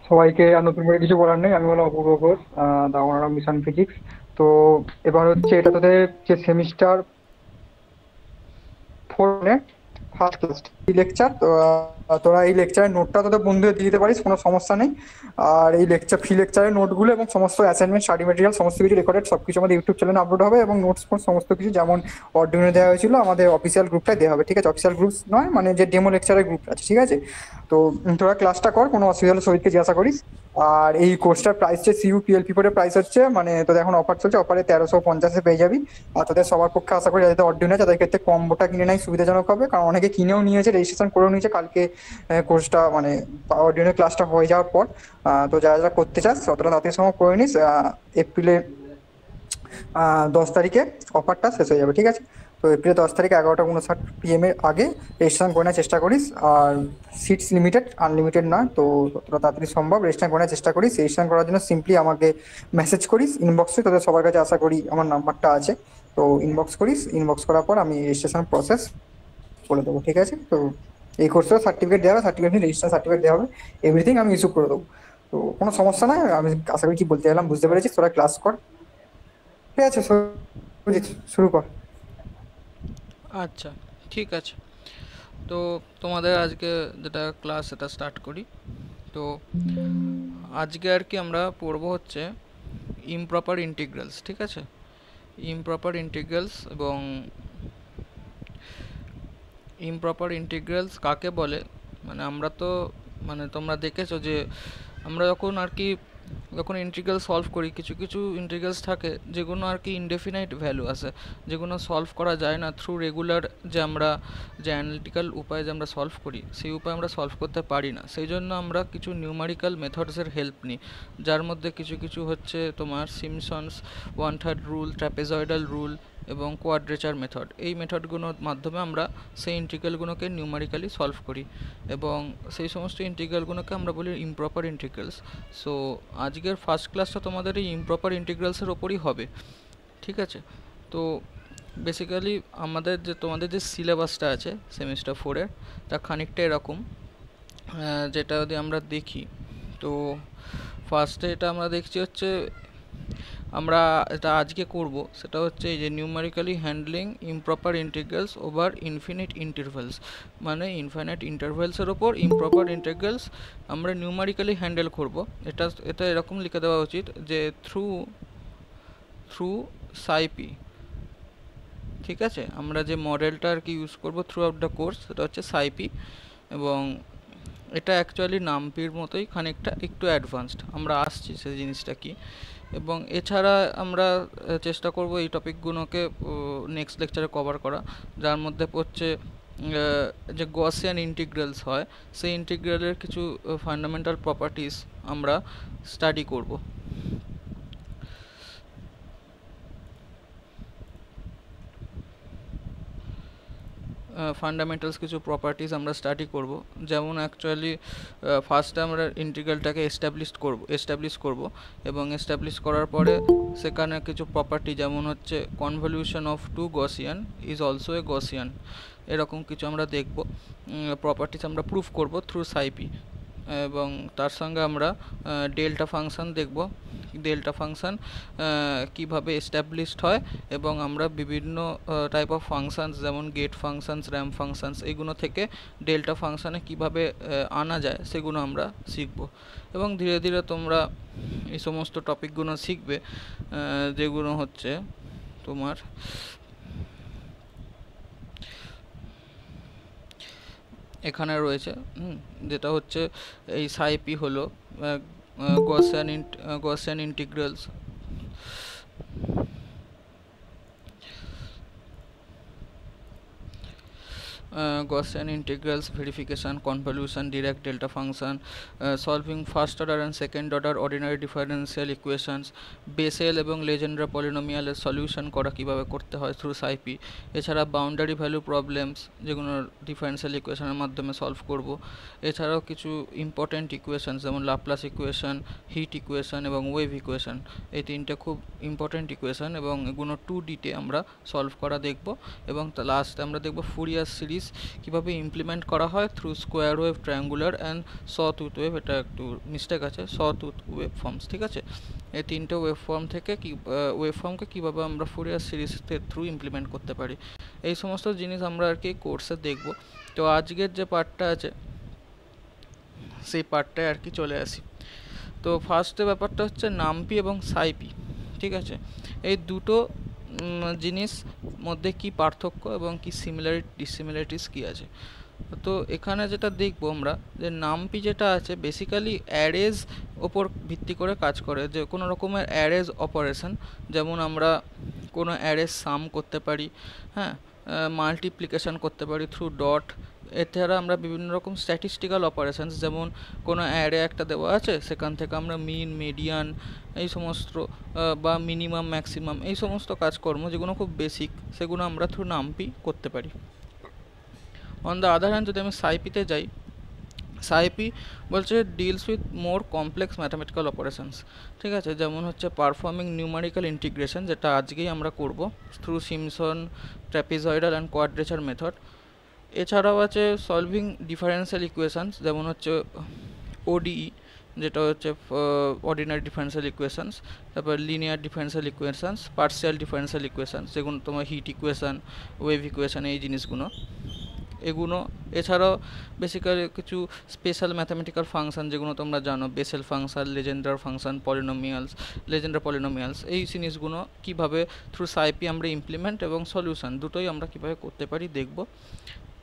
সবাইকে আর নতুন করে কিছু বলার নেই। আমি হলাম অপূর্ব ঘোষ, দা ওনার অফ মিশন ফিজিক্স। তো এবার হচ্ছে এটা তোদের যে সেমিস্টার ফোনে ফার্স্ট ক্লাস লেকচার। তো তোরা এই লেকচারের নোটটা তোদের বন্ধুদের দিয়ে দিতে পারিস, কোনো সমস্যা নেই। আর এই লেকচার ফ্রি লেকচারের নোটগুলো এবং সমস্ত অ্যাসাইনমেন্ট স্টাডি মেটেরিয়াল সমস্ত কিছু রেকর্ডেড সব কিছু আমাদের ইউটিউব চ্যানেলে আপলোড হবে, এবং নোটস ফোন সমস্ত কিছু যেমন অর্ডিনে দেওয়া হয়েছিল আমাদের অফিসিয়াল গ্রুপটাই দেওয়া হবে। ঠিক আছে, অফিসিয়াল গ্রুপ নয়, মানে যে ডেমো লেকচারের গ্রুপ আছে। ঠিক আছে, তো তোরা ক্লাসটা কর, কোনো অসুবিধা হলে শহীদকে জিজ্ঞাসা করিস। আর এই কোর্সটার প্রাইস হচ্ছে সিইউ পিএলপি করে প্রাইস হচ্ছে, মানে তোদের এখন অফার চলছে, অফারে 1350 পেয়ে যাবি। আর তোদের সবার পক্ষে আশা করি যাদের অর্ডিনে আছে তাদের ক্ষেত্রে কম্বোটা কিনে নেয় সুবিধাজনক হবে, কারণ অনেকে কিনেও নিয়েছে, রেজিস্ট্রেশন করেও নিয়েছে কালকে কোর্সটা মানে অর্ডিনে ক্লাসটা হয়ে যাওয়ার পর। তো যারা যারা করতে চাস ততটা তাড়াতাড়ি সময় করে নিস। এপ্রিলে 10 তারিখে অফারটা শেষ হয়ে যাবে। ঠিক আছে, তো এপ্রিল 10 তারিখে 11:59 PM এর আগে রেজিস্ট্রেশন করে নেওয়ার চেষ্টা করিস। আর সিটস লিমিটেড, আনলিমিটেড না, তো ততটা তাড়াতাড়ি সম্ভব রেজিস্ট্রেশন করে নেওয়ার চেষ্টা করিস। রেজিস্ট্রেশন করার জন্য সিম্পলি আমাকে মেসেজ করিস ইনবক্সে, তোদের সবার কাছে আশা করি আমার নাম্বারটা আছে। তো ইনবক্স করিস, ইনবক্স করার পর আমি রেজিস্ট্রেশন প্রসেস করে দেবো। ঠিক আছে, তো এই কোর্সের সার্টিফিকেট দেওয়া হবে, সার্টিফিকেট রেজিস্ট্রেশন সার্টিফিকেট দেওয়া হবে, এভরিথিং আমি ইস্যু করে দেবো। তো কোনো সমস্যা নাই, আমি আশা করি কি বলতে চাইলাম বুঝতে পেরেছিস। তোরা ক্লাস কর। ঠিক আছে সুজিত, শুরু কর। আচ্ছা, ঠিক আছে। তো তোমাদের আজকে যেটা ক্লাস সেটা স্টার্ট করি। তো আজকে আর কি আমরা পড়বো হচ্ছে ইমপ্রপার ইন্টিগ্রালস। ঠিক আছে, ইমপ্রপার ইন্টিগ্রালস। এবং ইমপ্রপার ইন্টিগ্রালস কাকে বলে, মানে আমরা তো, মানে তোমরা দেখেছো যে আমরা যখন আর কি যখন ইন্টিগ্রাল সলভ করি, কিছু কিছু ইন্টিগ্রালস থাকে যেগুলো আর কি ইনডেফিনাইট ভ্যালু আছে, যেগুলো সলভ করা যায় না থ্রু রেগুলার যে আমরা যে অ্যানালিটিক্যাল উপায়ে যে আমরা সলভ করি সেই উপায়ে আমরা সলভ করতে পারি না। সেই জন্য আমরা কিছু নিউমারিক্যাল মেথডসের হেল্প নিই, যার মধ্যে কিছু কিছু হচ্ছে তোমার সিমসনস 1/3 রুল, ট্র্যাপেজয়েডাল রুল এবং কোয়াড্রেচার মেথড। এই মেথডগুলোর মাধ্যমে আমরা সেই ইন্টিগ্রালগুলোকে নিউমারিক্যালি সলভ করি, এবং সেই সমস্ত ইন্টিগ্রালগুলোকে আমরা বলি ইমপ্রপার ইন্টিগ্রালস। সো আজকের ফার্স্ট ক্লাসটা তোমাদের এই ইমপ্রপার ইন্টিগ্রালসের ওপরই হবে। ঠিক আছে, তো বেসিক্যালি আমাদের যে তোমাদের যে সিলেবাসটা আছে সেমিস্টার 4-এর, তা খানিকটা এরকম। যেটা যদি আমরা দেখি, তো ফার্স্টে এটা আমরা দেখছি হচ্ছে, আমরা এটা আজকে করব সেটা হচ্ছে এই যে numerically handling improper integrals over infinite intervals. মানে ইনফাইনাইট ইন্টারভ্যালসের ওপর ইমপ্রপার ইন্টিগ্রালস আমরা নিউমারিক্যালি হ্যান্ডেল করব। এটা এটা এরকম লিখে দেওয়া উচিত যে থ্রু থ্রু সাইপি। ঠিক আছে, আমরা যে মডেলটা আর কি ইউজ করব থ্রু আউট দ্য কোর্স সেটা হচ্ছে সাইপি। এবং এটা অ্যাকচুয়ালি নামপির মতোই খানিকটা একটু অ্যাডভান্সড, আমরা আসছি সেই জিনিসটা কি। এবং এছাড়া আমরা চেষ্টা করব এই টপিকগুলোকে নেক্সট লেকচারে কভার করা, যার মধ্যে পড়ছে যে গসিয়ান ইন্টিগ্রালস হয় সেই ইন্টিগ্রালের কিছু ফান্ডামেন্টাল প্রপার্টিস আমরা স্টাডি করব। ফান্ডামেন্টালস কিছু প্রপার্টিস আমরা স্টাডি করব, যেমন অ্যাকচুয়ালি ফার্স্টে আমরা ইন্টিগ্রালটাকে এস্টাবলিশ করব, এবং এস্টাবলিশ করার পরে সেখানে কিছু প্রপার্টি যেমন হচ্ছে convolution of two Gaussian is also a Gaussian, এরকম কিছু আমরা দেখব। প্রপার্টিস আমরা প্রুফ করব থ্রু সাইপি। এবং তার সঙ্গে আমরা ডেল্টা ফাংশন দেখব, ডেল্টা ফাংশন কীভাবে এস্টাবলিশড হয়, এবং আমরা বিভিন্ন টাইপ অফ ফাংশানস যেমন গেট ফাংশানস, র্যাম্প ফাংশানস, এইগুলো থেকে ডেল্টা ফাংশানে কীভাবে আনা যায় সেগুলো আমরা শিখব। এবং ধীরে ধীরে তোমরা এই সমস্ত টপিকগুলো শিখবে, যেগুলো হচ্ছে তোমার এখানে রয়েছে। যেটা হচ্ছে এই সাইপি হলো Gaussian integrals. Gaussian integrals, verification, convolution, direct delta function, solving first order and second order ordinary differential equations, Bessel এবং লেজেন্ডার পলিনোমিয়ালের সলিউশন করা কীভাবে করতে হয় থ্রু সাইপি। এছাড়া বাউন্ডারি ভ্যালু প্রবলেমস যেগুলো ডিফারেন্সিয়াল ইকুয়েশনের মাধ্যমে সলভ করব। এছাড়াও কিছু ইম্পর্ট্যান্ট ইকুয়েশনস যেমন লাপ্লাস ইকুয়েশন, হিট ইকুয়েশন এবং ওয়েভ ইকুয়েশন, এই তিনটে খুব ইম্পর্ট্যান্ট ইকুয়েশন, এবং এগুলো 2Dতে আমরা সলভ করা দেখব। এবং লাস্টে আমরা দেখব ফুরিয়ার সিরিজ কীভাবে ইমপ্লিমেন্ট করা হয় through square wave, triangular and sawtooth wave. এটা একটু মিস্টেক আছে, সটুথ ওয়েভ ফর্মস, ঠিক আছে। এই তিনটে ওয়েভ ফর্ম থেকে ওয়েভ ফর্মকে কীভাবে আমরা ফুরিয়ার সিরিজের থ্রু ইমপ্লিমেন্ট করতে পারি, এই সমস্ত জিনিস আমরা আর কি কোর্সে দেখব। তো আজকের যে পার্টটা আছে সেই পার্টটায় আর কি চলে আসি। তো ফার্স্টে ব্যাপারটা হচ্ছে নামপি এবং সাইপি, ঠিক আছে। এই দুটো জিনিস মধ্যে কি পার্থক্য এবং কি সিমিলারিটি ডিসিমিলারিটিস কী আছে। তো এখানে যেটা দেখবো আমরা, যে নামপি যেটা আছে বেসিক্যালি অ্যারেজ ওপর ভিত্তি করে কাজ করে, যে কোনো রকমের অ্যারেজ অপারেশন, যেমন আমরা কোনো অ্যারেজ সাম করতে পারি, হ্যাঁ, মাল্টিপ্লিকেশন করতে পারি থ্রু ডট। এছাড়া আমরা বিভিন্ন রকম স্ট্যাটিস্টিক্যাল অপারেশানস, যেমন কোনো অ্যারে একটা দেওয়া আছে, সেখান থেকে আমরা মিন, মিডিয়ান, এই সমস্ত বা মিনিমাম, ম্যাক্সিমাম, এই সমস্ত কাজকর্ম যেগুলো খুব বেসিক, সেগুলো আমরা থ্রু নামপি করতে পারি। অন দ্য আদার হ্যান্ড যদি আমি সাইপিতে যাই, সাইপি বলছে deals with more complex mathematical operations, ঠিক আছে। যেমন হচ্ছে পারফর্মিং নিউমারিক্যাল ইন্টিগ্রেশন, যেটা আজকেই আমরা করব through Simpson, trapezoidal and quadrature method. এছাড়াও আছে সলভিং ডিফারেন্সিয়াল ইকুয়েশানস, যেমন হচ্ছে ওডিই, যেটা হচ্ছে অর্ডিনারি ডিফারেন্সিয়াল ইকুয়েশানস, তারপর লিনিয়ার ডিফারেন্সিয়াল ইকুয়েশানস, পার্সিয়াল ডিফারেন্সিয়াল ইকুয়েশানস, যেগুলো তোমার হিট ইকুয়েশান, ওয়েভ ইকুয়েশান, এই জিনিসগুলো এগুলো। এছাড়াও বেসিক্যালি কিছু স্পেশাল ম্যাথামেটিক্যাল ফাংশন, যেগুলো তোমরা জানো, Bessel function, Legendre function, polynomials, Legendre polynomials, এই জিনিসগুলো কীভাবে থ্রু সাইপি আমরা ইমপ্লিমেন্ট এবং সলিউশন দুটোই আমরা কীভাবে করতে পারি দেখব।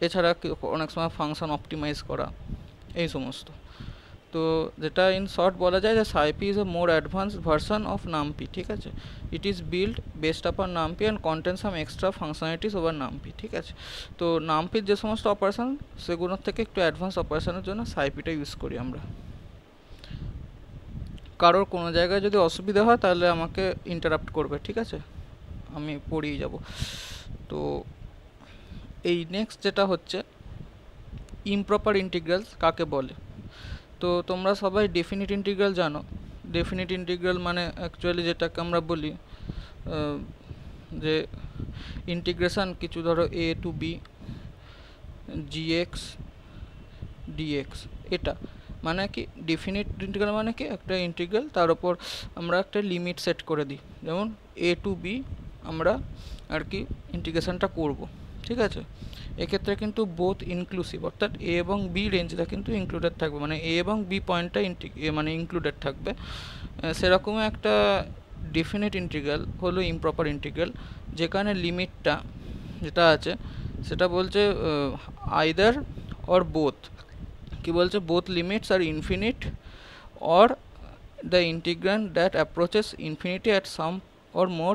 এছাড়া অনেক সময় ফাংশন অপটিমাইজ করা, এই সমস্ত। তো যেটা ইন শর্ট বলা যায় যে SciPy is a more advanced version of NumPy, ঠিক আছে। It is build based upon NumPy and content some extra functionalities over NumPy, ঠিক আছে। তো নামপির যে সমস্ত অপারেশন, সেগুলোর থেকে একটু অ্যাডভান্স অপারেশনের জন্য সাইপিটা ইউজ করি আমরা। কারোর কোনো জায়গায় যদি অসুবিধা হয় তাহলে আমাকে ইন্টারাপ্ট করবে, ঠিক আছে, আমি পড়িয়ে যাব। তো এই নেক্সট যেটা হচ্ছে ইমপ্রপার ইন্টিগ্রালস কাকে বলে। তো তোমরা সবাই ডেফিনিট ইন্টিগ্রাল জানো। ডেফিনিট ইন্টিগ্রাল মানে অ্যাকচুয়ালি যেটাকে আমরা বলি যে ইন্টিগ্রেশন কিছু, ধরো a to b gx dx, এটা মানে কি ডেফিনিট ইন্টিগ্রাল মানে কি একটা ইন্টিগ্রাল, তার উপর আমরা একটা লিমিট সেট করে দিই, যেমন a টু b আমরা আর কি ইন্টিগ্রেশনটা করব, ঠিক আছে। এক্ষেত্রে কিন্তু বোথ ইনক্লুসিভ, অর্থাৎ এ এবং বি রেঞ্জটা কিন্তু ইনক্লুডেড থাকবে, মানে এ এবং বি পয়েন্টটা মানে ইনক্লুডেড থাকবে। সেরকমই একটা ডেফিনিট ইন্টিগ্রাল হলো ইমপ্রপার ইন্টিগ্রাল, যেখানে লিমিটটা যেটা আছে সেটা বলছে আইদার অর বোথ। কি বলছে, both limits are infinite or the integrand that approaches infinity at some or more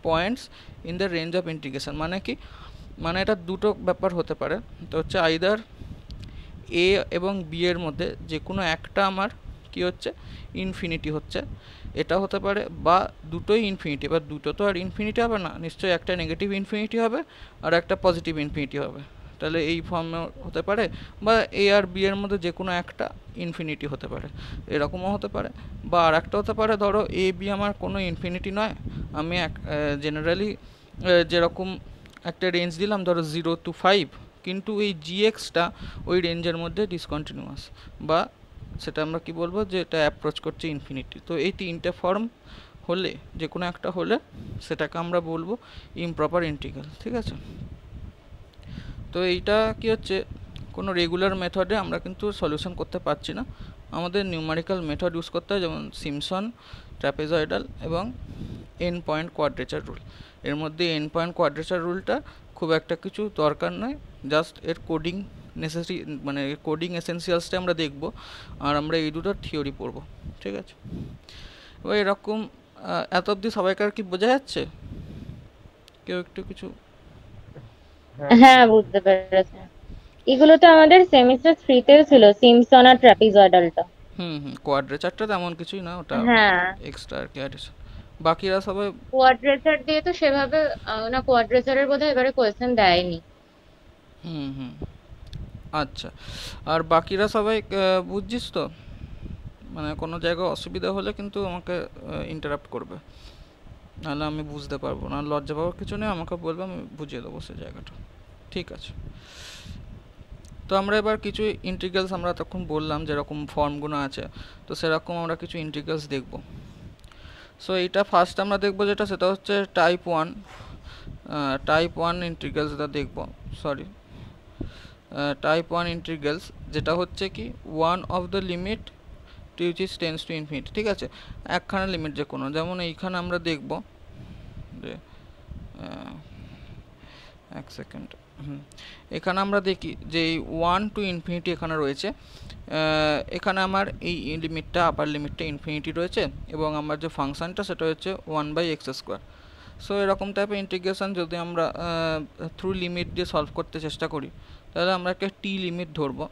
points in the range of integration. মানে কি, মানে এটা দুটো ব্যাপার হতে পারে। তো হচ্ছে আইদার এ এবং বি এর মধ্যে যে কোনো একটা আমার কি হচ্ছে ইনফিনিটি হচ্ছে, এটা হতে পারে, বা দুটোই ইনফিনিটি। এবার দুটো তো আর ইনফিনিটি হবে না, নিশ্চয়ই একটা নেগেটিভ ইনফিনিটি হবে আর একটা পজিটিভ ইনফিনিটি হবে, তাহলে এই ফর্মে হতে পারে। বা এ আর বি এর মধ্যে যে কোনো একটা ইনফিনিটি হতে পারে, এরকমও হতে পারে। বা আর একটা হতে পারে, ধরো এ বি আমার কোনো ইনফিনিটি নয়, আমি জেনারেলি যেরকম একটা রেঞ্জ দিলাম, ধরো 0 to 5, কিন্তু এই জিএক্সটা ওই রেঞ্জের মধ্যে ডিসকন্টিনিউয়াস, বা সেটা আমরা কি বলবো যে এটা অ্যাপ্রোচ করছে ইনফিনিটি। তো এই তিনটে ফর্ম হলে, যে কোনো একটা হলে, সেটাকে আমরা বলবো ইমপ্রপার ইন্টিগ্রাল, ঠিক আছে। তো এইটা কি হচ্ছে, কোনো রেগুলার মেথডে আমরা কিন্তু সলিউশন করতে পারছি না, আমাদের নিউমারিক্যাল মেথড ইউজ করতে হয়, যেমন সিমসন, ট্র্যাপেজয়েডাল এবং এন পয়েন্ট কোয়াড্রেচার রুল। এর মধ্যে এন পয়েন্ট কোয়াড্রেচার রুলটা খুব একটা কিছু দরকার নয়, জাস্ট এর কোডিং নেসেসারি, মানে কোডিং এসেন্সিয়ালসটা আমরা দেখব, আর আমরা এই দুটোর থিওরি পড়ব, ঠিক আছে। এবার এরকম এত অবধি সবাইকার কি বোঝা যাচ্ছে? কেউ একটু কিছু? হ্যাঁ, বুঝতে পেরেছি। এগুলো তো আমাদের সেমিস্টার 3তেও ছিল, সিমসন আর ট্র্যাপিজয়েডালটা। কোয়াড্রেচারটা তেমন কিছুই না, ওটা হ্যাঁ, এক্সট্রা আর কি অ্যাডিশন। বাকিরা সবাই কোয়াড্রেচার দিয়ে তো সেভাবে না, কোয়াড্রেচারের বোধহয় এবারে কোয়েশ্চেন দেয়নি। হুম আচ্ছা। আর বাকিরা সবাই বুঝছিস তো? মানে কোনো জায়গায় অসুবিধা হলে কিন্তু আমাকে ইন্টারাপ্ট করবে, নাহলে আমি বুঝতে পারবো না। লজ্জা পাওয়ার কিছু নেই, আমাকে বলবে, আমি বুঝিয়ে দেবো সেই জায়গাটা, ঠিক আছে। তো আমরা এবার কিছু ইন্টিগ্রালস আমরা তখন বললাম যেরকম ফর্মগুলো আছে, তো সেরকম আমরা কিছু ইন্টিগ্রালস দেখব। সো এইটা ফার্স্ট আমরা দেখব যেটা, সেটা হচ্ছে টাইপ ওয়ান ইন্টিগ্রালস, যেটা দেখব, সরি, টাইপ ওয়ান ইন্টিগ্রালস, যেটা হচ্ছে কি one of the limit teach is tends to infinity. ঠিক আছে, একখানা লিমিট যে কোনো, যেমন এইখানে আমরা দেখব যে এক সেকেন্ড, এখানে আমরা দেখি যে এই 1 টু ইনফিনিটি এখানে রয়েছে। এখানে আমার এই লিমিটটা, আপার লিমিটটা ইনফিনিটি রয়েছে, এবং আমার যে ফাংশনটা সেটা হচ্ছে 1/x²। সো এরকম টাইপের ইন্টিগ্রেশন যদি আমরা থ্রু লিমিট দিয়ে সলভ করতে চেষ্টা করি, তাহলে আমরা একটা টি লিমিট ধরবো।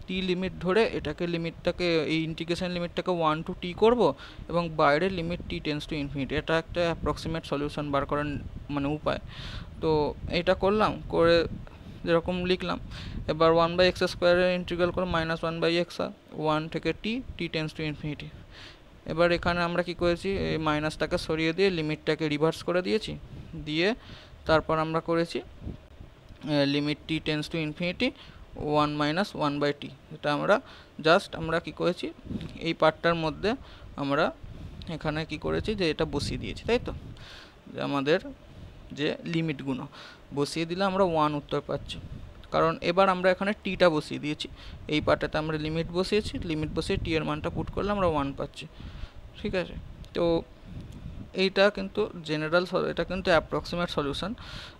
টি লিমিট ধরে এটাকে লিমিটটাকে, এই ইন্টিগ্রেশন লিমিটটাকে 1 টু টি করবো, এবং বাইরের limit T tends to infinity. এটা একটা অ্যাপ্রক্সিমেট সলিউশন বার করার মানে উপায়। তো এটা করলাম, করে যেরকম লিখলাম, এবার 1/x² ইন্টিগ্রাল করে -1/x, 1 থেকে টি টেন্স টু ইনফিনিটি। এবার এখানে আমরা কি করেছি, এই মাইনাসটাকে সরিয়ে দিয়ে লিমিটটাকে রিভার্স করে দিয়েছি, দিয়ে তারপর আমরা করেছি limit T tends to infinity 1 - 1/t। এটা আমরা জাস্ট আমরা কি করেছি, এই পার্টটার মধ্যে আমরা এখানে কি করেছি, যে এটা বসিয়ে দিয়েছি, তাই তো, যে আমাদের যে লিমিটগুলো বসিয়ে দিলে আমরা 1 উত্তর পাচ্ছি, কারণ এবার আমরা এখানে টিটা বসিয়ে দিয়েছি। এই পার্টটাতে আমরা লিমিট বসিয়েছি, লিমিট বসিয়ে টি এর মানটা পুট করলে আমরা 1 পাচ্ছি। ঠিক আছে, তো এইটা কিন্তু জেনারেল, এটা কিন্তু অ্যাপ্রক্সিমেট সলিউশন,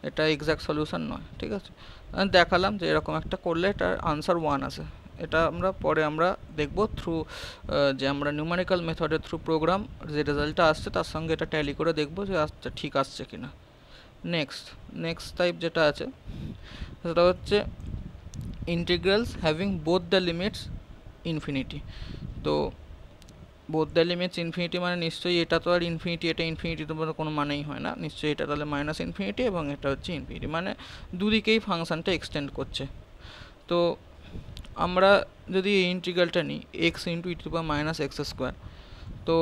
এটা এক্স্যাক্ট সলিউশন নয়। ঠিক আছে, আমি দেখালাম যে এরকম একটা করলে এটার আনসার 1 আসে। এটা আমরা পরে আমরা দেখব থ্রু যে আমরা নিউমেরিক্যাল মেথডের থ্রু প্রোগ্রাম যে রেজাল্টটা আসছে তার সঙ্গে এটা ট্যালি করে দেখব যে আসছে ঠিক আসছে কিনা। নেক্সট টাইপ যেটা আছে সেটা হচ্ছে integrals having both the limits infinity. তো বোথ দ্য লিমিটস ইনফিনিটি মানে নিশ্চয়ই এটা তো আর ইনফিনিটি, এটা ইনফিনিটি তো কোনো মানেই হয় না, নিশ্চয়ই এটা তাহলে -ইনফিনিটি এবং এটা হচ্ছে ইনফিনিটি, মানে দুদিকেই ফাংশনটা এক্সটেন্ড করছে। তো আমরা যদি এই ইন্টিগ্রালটা নিই x × e⁻⁻x², তো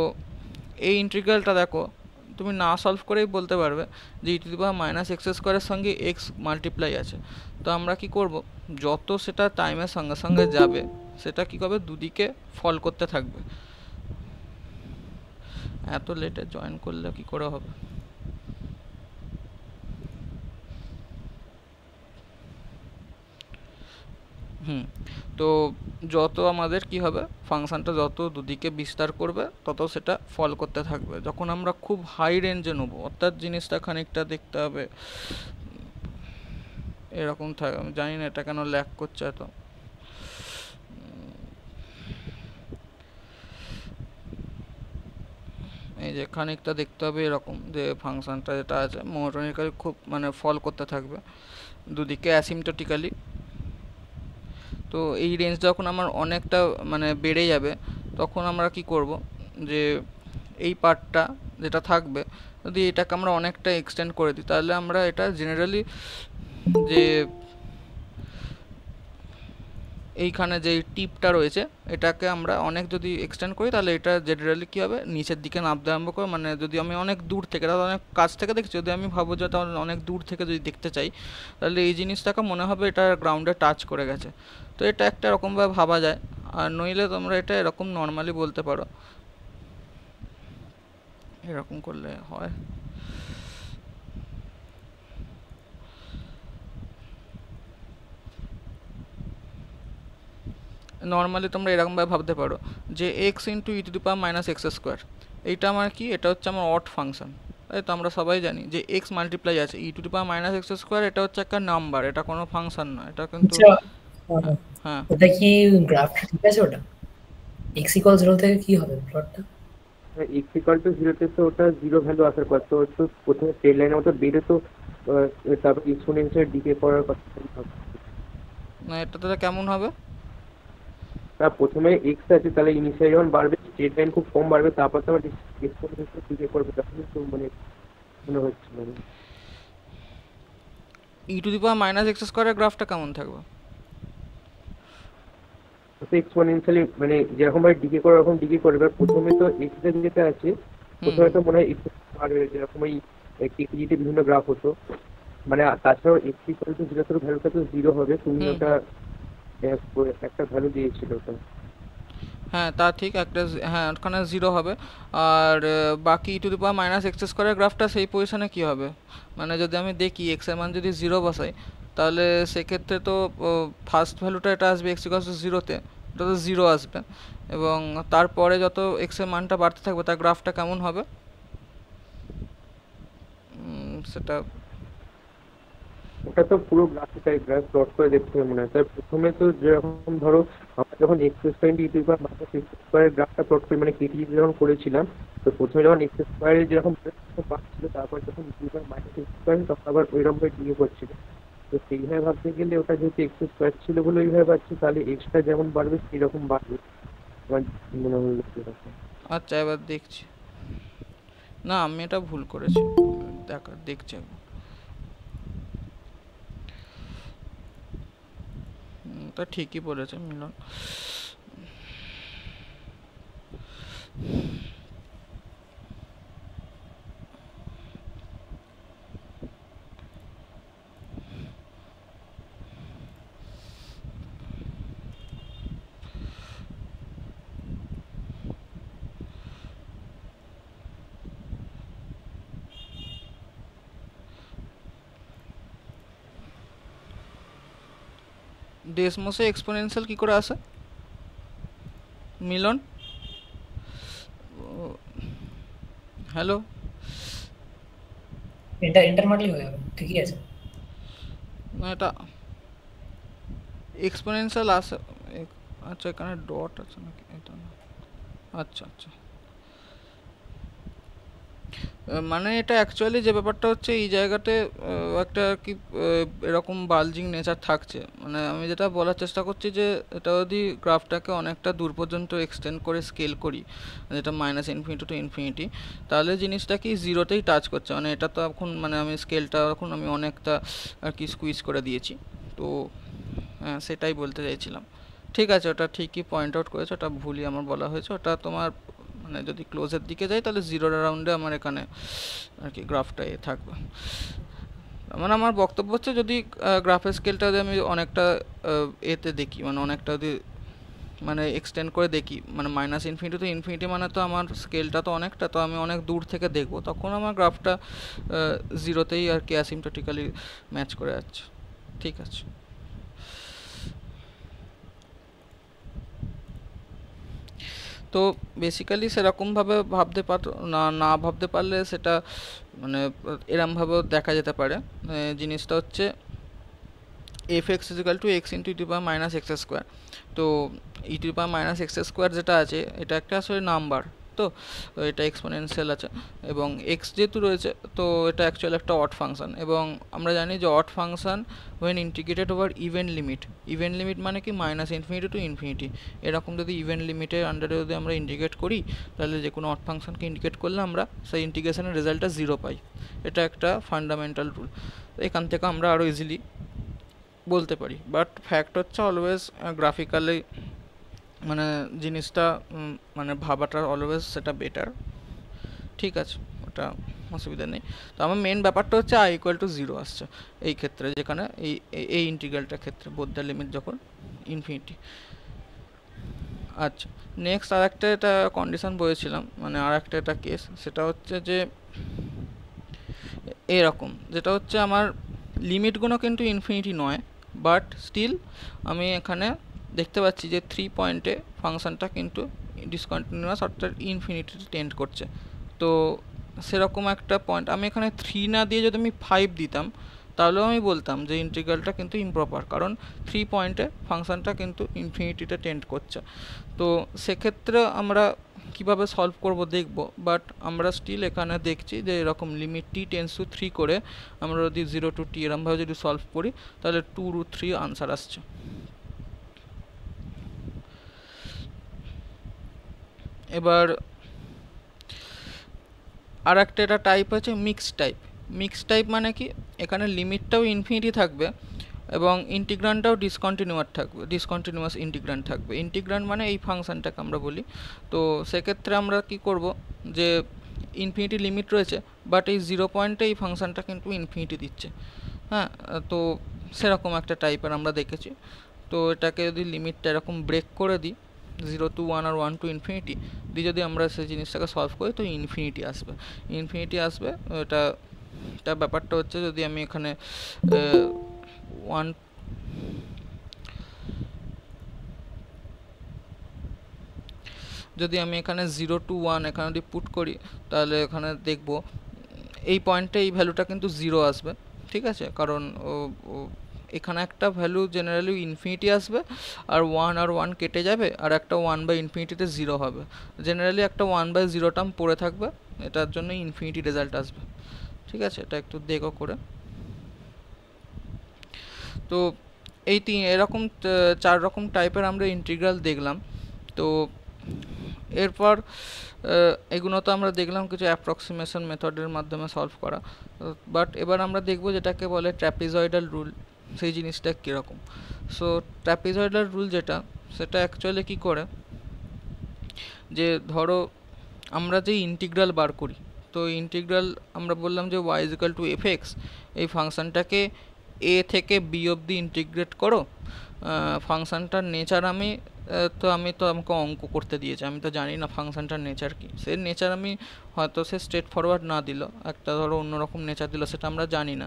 এই ইন্টিগ্রালটা দেখো তুমি না সলভ করেই বলতে পারবে যে e⁻⁻x² এর সঙ্গে x মাল্টিপ্লাই আছে। তো আমরা কি করব, যত সেটা টাইমের সঙ্গে সঙ্গে যাবে সেটা কী করবে, দুদিকে ফল করতে থাকবে। এত লেটে জয়েন করলে কি করে হবে? তো যত আমাদের কি হবে, ফাংশনটা যত দুদিকে বিস্তার করবে তত সেটা ফল করতে থাকবে। যখন আমরা খুব হাই রেঞ্জে নেবো, অর্থাৎ জিনিসটা খানিকটা দেখতে হবে এরকম থাকে, আমি জানি না এটা কেন ল্যাগ করছে এত। এই যে খানিকটা দেখতে হবে এরকম, যে ফাংশনটা যেটা আছে মোনোটোনিক্যালি খুব মানে ফল করতে থাকবে দুদিকে অ্যাসিম্পটোটিক্যালি। তো এই রেঞ্জ যখন আমার অনেকটা মানে বেড়ে যাবে, তখন আমরা কি করব, যে এই পার্টটা যেটা থাকবে যদি এটাকে আমরা অনেকটা এক্সটেন্ড করে দিই, তাহলে আমরা এটা জেনারেলি যে এইখানে যে টিপটা রয়েছে এটাকে আমরা অনেক যদি এক্সটেন্ড করি, তাহলে এটা জেনারেলি কী হবে, নিচের দিকে নামতে আরম্ভ করে। মানে যদি আমি অনেক দূর থেকে, তাহলে অনেক কাছ থেকে দেখছি, যদি আমি ভাবো যে তাহলে অনেক দূর থেকে যদি দেখতে চাই, তাহলে এই জিনিসটাকে মনে হবে এটা গ্রাউন্ডে টাচ করে গেছে। তো এটা একটা রকমভাবে ভাবা যায়, আর নইলে তোমরা এটা এরকম নর্মালি বলতে পারো, এরকম করলে হয়। নর্মালি তোমরা এরকমভাবে ভাবতে পারো যে x × e⁻⁻x², এইটা আমার কি, এটা হচ্ছে আমার অড ফাংশন, তাই তো আমরা সবাই জানি যে x মাল্টিপ্লাই আছে e⁻⁻x², এটা হচ্ছে একটা নাম্বার, এটা কোনো ফাংশন না, এটা কিন্তু হ্যাঁ। ওটা কি গ্রাফটা ঠিক আছে? ওটা x = 0 থেকে কি হবে প্লটটা? x = 0 তে তো ওটা 0 ভ্যালু আসার কথা, তো প্রথমে স্ট্রেট লাইনের মতো বেড়ে তো তারপর এক্সপোনেনশিয়াল ডিকে করার কথা না। এটা তাহলে কেমন হবে, প্রথমে x আছে, তাহলে ইনিশিয়াল যখন বাড়বে স্ট্রেট লাইন খুব কম বাড়বে, তারপর তো আবার এক্সপোনেনশিয়াল ডিকে করবে, তখন তো মানে মনে হচ্ছে মানে e⁻⁻x² এর গ্রাফটা কেমন থাকবে, এক্সপোনেনশিয়ালি মানে যেরকম ভাবে ডিকে করে ওরকম ডিকে করবে। প্রথমে তো x এর যেটা আছে প্রথমে তো মনে হয় x বাড়বে, যেরকম ওই টিকিজিতে বিভিন্ন গ্রাফ হতো, মানে তাছাড়াও x = 0 ভ্যালুটা তো 0 হবে, তুমি ওটা একটা ভ্যালু দিয়েছিল ওটা। হ্যাঁ তা ঠিক, একটা হ্যাঁ ওখানে 0 হবে। আর বাকি e⁻⁻x² গ্রাফটা সেই পজিশনে কি হবে, মানে যদি আমি দেখি x এর মান যদি 0 বসাই, তাহলে সেক্ষেত্রে তো ফার্স্ট ভ্যালুটা এটা আসবে x = 0-তে, এটা তো 0 আসবে, এবং তারপরে যত x এর মানটা বাড়তে থাকবে তার গ্রাফটা কেমন হবে সেটা। ওটা তো পুরো গ্রাফিক্যাল গ্রাফ প্লট করে দেখতে হবে মনে হয়। তার প্রথমে তো যেরকম ধরো আমরা যখন x² গ্রাফটা প্লট করি, মানে কেটি যখন করেছিলাম, তো প্রথমে যখন x² যেরকম পাচ্ছিল, তারপর যখন x² তখন আবার ওইরকম ভাবে ডিগে করছিল। তো সেইভাবে ভাবতে গেলে ওটা যেহেতু x² ছিল বলে ওইভাবে পাচ্ছি, তাহলে এক্সটা যেমন বাড়বে সেরকম বাড়বে আমার মনে হলো এরকম। আচ্ছা এবার দেখছি, না আমি এটা ভুল করেছি, দেখছি একবার। তা ঠিকই বলেছে মিলন। ডেসমোসে এক্সপোনেনশিয়াল কি করে আসে মিলন? হ্যালো, এন্টার মারলেই হয়ে যাবে, ঠিকই আছে। না এটা এক্সপোনেনশিয়াল আসে, আচ্ছা এখানে ডট আছে নাকি, এটা না, আচ্ছা আচ্ছা। মানে এটা অ্যাকচুয়ালি যে ব্যাপারটা হচ্ছে এই জায়গাতে একটা কি এরকম বালজিং নেচার থাকছে, মানে আমি যেটা বলার চেষ্টা করছি যে এটা যদি গ্রাফটাকে অনেকটা দূর পর্যন্ত এক্সটেন্ড করে স্কেল করি, যেটা -∞ টু ইনফিনিটি, তাহলে জিনিসটা কি 0-তেই টাচ করছে, মানে এটা তো এখন মানে আমি স্কেলটা এখন আমি অনেকটা আর কি স্কুইজ করে দিয়েছি। তো হ্যাঁ সেটাই বলতে চাইছিলাম। ঠিক আছে, ওটা ঠিকই পয়েন্ট আউট করেছে, ওটা ভুলই আমার বলা হয়েছে। ওটা তোমার মানে যদি ক্লোজের দিকে যাই তাহলে 0-র অ্যারাউন্ডে আমার এখানে আর কি গ্রাফটা থাকবে। মানে আমার বক্তব্য হচ্ছে যদি গ্রাফের স্কেলটা যদি আমি অনেকটা এতে দেখি, মানে অনেকটা যদি মানে এক্সটেন্ড করে দেখি, মানে -∞ টু ইনফিনিটি, মানে তো আমার স্কেলটা তো অনেকটা, তো আমি অনেক দূর থেকে দেখবো, তখন আমার গ্রাফটা 0-তেই আর কি অ্যাসিম্পটোটিক্যালি ম্যাচ করে যাচ্ছে। ঠিক আছে, তো বেসিক্যালি সেরকমভাবে ভাবতে না ভাবতে পারলে সেটা মানে এরমভাবেও দেখা যেতে পারে। জিনিসটা হচ্ছে fx = x × e⁻⁻x²। তো e⁻⁻x² যেটা আছে এটা একটা আসলে নাম্বার, তো এটা এক্সপোনেনশিয়াল আছে, এবং x যেহেতু রয়েছে তো এটা অ্যাকচুয়ালি একটা অড ফাংশন, এবং আমরা জানি যে odd function when integrated over even limit মানে কি -∞ টু ইনফিনিটি, এরকম যদি ইভেন লিমিটের আন্ডারে যদি আমরা ইন্টিগ্রেট করি, তাহলে যে কোনো অড ফাংশনকে ইন্টিগ্রেট করলে আমরা সেই ইন্টিগ্রেশনের রেজাল্টটা 0 পাই। এটা একটা ফান্ডামেন্টাল রুল, এখান থেকে আমরা আরও ইজিলি বলতে পারি। বাট ফ্যাক্ট হচ্ছে অলওয়েজ গ্রাফিক্যালি মানে জিনিসটা মানে ভাবাটা অলওয়েজ সেটা বেটার। ঠিক আছে, ওটা অসুবিধা নেই। তো আমার মেন ব্যাপারটা হচ্ছে i = 0 আসছে এই ক্ষেত্রে, যেখানে এই ইন্টিগ্রালটার ক্ষেত্রে বোথ দ্য লিমিট যখন ইনফিনিটি। আচ্ছা, নেক্সট আর একটা এটা কন্ডিশন বলেছিলাম, মানে আর একটা এটা কেস, সেটা হচ্ছে যে এরকম, যেটা হচ্ছে আমার লিমিটগুলো কিন্তু ইনফিনিটি নয়, বাট স্টিল আমি এখানে দেখতে পাচ্ছি যে 3 পয়েন্টে ফাংশনটা কিন্তু ডিসকন্টিনিউয়াস, অর্থাৎ ইনফিনিটিতে টেন্ড করছে। তো সেরকম একটা পয়েন্ট আমি এখানে 3 না দিয়ে যদি আমি 5 দিতাম, তাহলেও আমি বলতাম যে ইন্টিগ্রালটা কিন্তু ইমপ্রপার, কারণ 3 পয়েন্টে ফাংশনটা কিন্তু ইনফিনিটিতে টেন্ড করছে। তো সেক্ষেত্রে আমরা কিভাবে সলভ করব দেখব, বাট আমরা স্টিল এখানে দেখছি যে এরকম লিমিট t টেন্ডস টু 3 করে আমরা যদি 0 টু t এরমভাবে যদি সলভ করি, তাহলে 2√3 আনসার আসছে। এবার আর একটা এটা টাইপ আছে মিক্সড টাইপ মানে কি, এখানে লিমিটটাও ইনফিনিটি থাকবে এবং ইন্টিগ্রান্ডটাও ডিসকন্টিনিউয়াস ইন্টিগ্রান্ড থাকবে। ইন্টিগ্রান্ড মানে এই ফাংশনটাকে আমরা বলি। তো সেক্ষেত্রে আমরা কি করব, যে ইনফিনিটি লিমিট রয়েছে, বাট এই 0 পয়েন্টে এই ফাংশনটা কিন্তু ইনফিনিটি দিচ্ছে। হ্যাঁ, তো সেরকম একটা টাইপের আমরা দেখেছি। তো তো এটাকে যদি লিমিটটা এরকম ব্রেক করে দিই 0 to 1 আর 1 to ইনফিনিটি দিয়ে যদি আমরা সেই জিনিসটাকে সলভ করি তো ইনফিনিটি আসবে। এটা ব্যাপারটা হচ্ছে যদি আমি এখানে 1 যদি আমি এখানে 0 to 1 এখানে যদি পুট করি তাহলে এখানে দেখব এই পয়েন্টে এই ভ্যালুটা কিন্তু 0 আসবে, ঠিক আছে, কারণ এখানে একটা ভ্যালু জেনারেলি ইনফিনিটি আসবে আর 1 কেটে যাবে আর একটা 1/ইনফিনিটিতে 0 হবে। জেনারেলি একটা 1/0 টার্ম পড়ে থাকবে, এটার জন্য ইনফিনিটি রেজাল্ট আসবে, ঠিক আছে। এটা একটু দেখো করে। তো এই এরকম 4 রকম টাইপের আমরা ইন্টিগ্রাল দেখলাম। তো এরপর এগুলো তো আমরা দেখলাম কিছু অ্যাপ্রক্সিমেশন মেথডের মাধ্যমে সলভ করা, বাট এবার আমরা দেখব যেটাকে বলে ট্র্যাপিজয়েডাল রুল, সেই জিনিসটা কীরকম। সো ট্র্যাপিজয়েডাল রুল সেটা অ্যাকচুয়ালি কী করে, যে ধরো আমরা যে ইন্টিগ্রাল বার করি, তো ইন্টিগ্রাল আমরা বললাম যে y = fx, এই ফাংশানটাকে a থেকে b অবধি ইন্টিগ্রেট করো। ফাংশানটার নেচার আমাকে অঙ্ক করতে দিয়েছে, আমি তো জানি না ফাংশানটার নেচার কি। সে নেচার আমি হয়তো সে স্ট্রেট ফরওয়ার্ড না দিল, একটা ধরো অন্যরকম নেচার দিল, সেটা আমরা জানি না।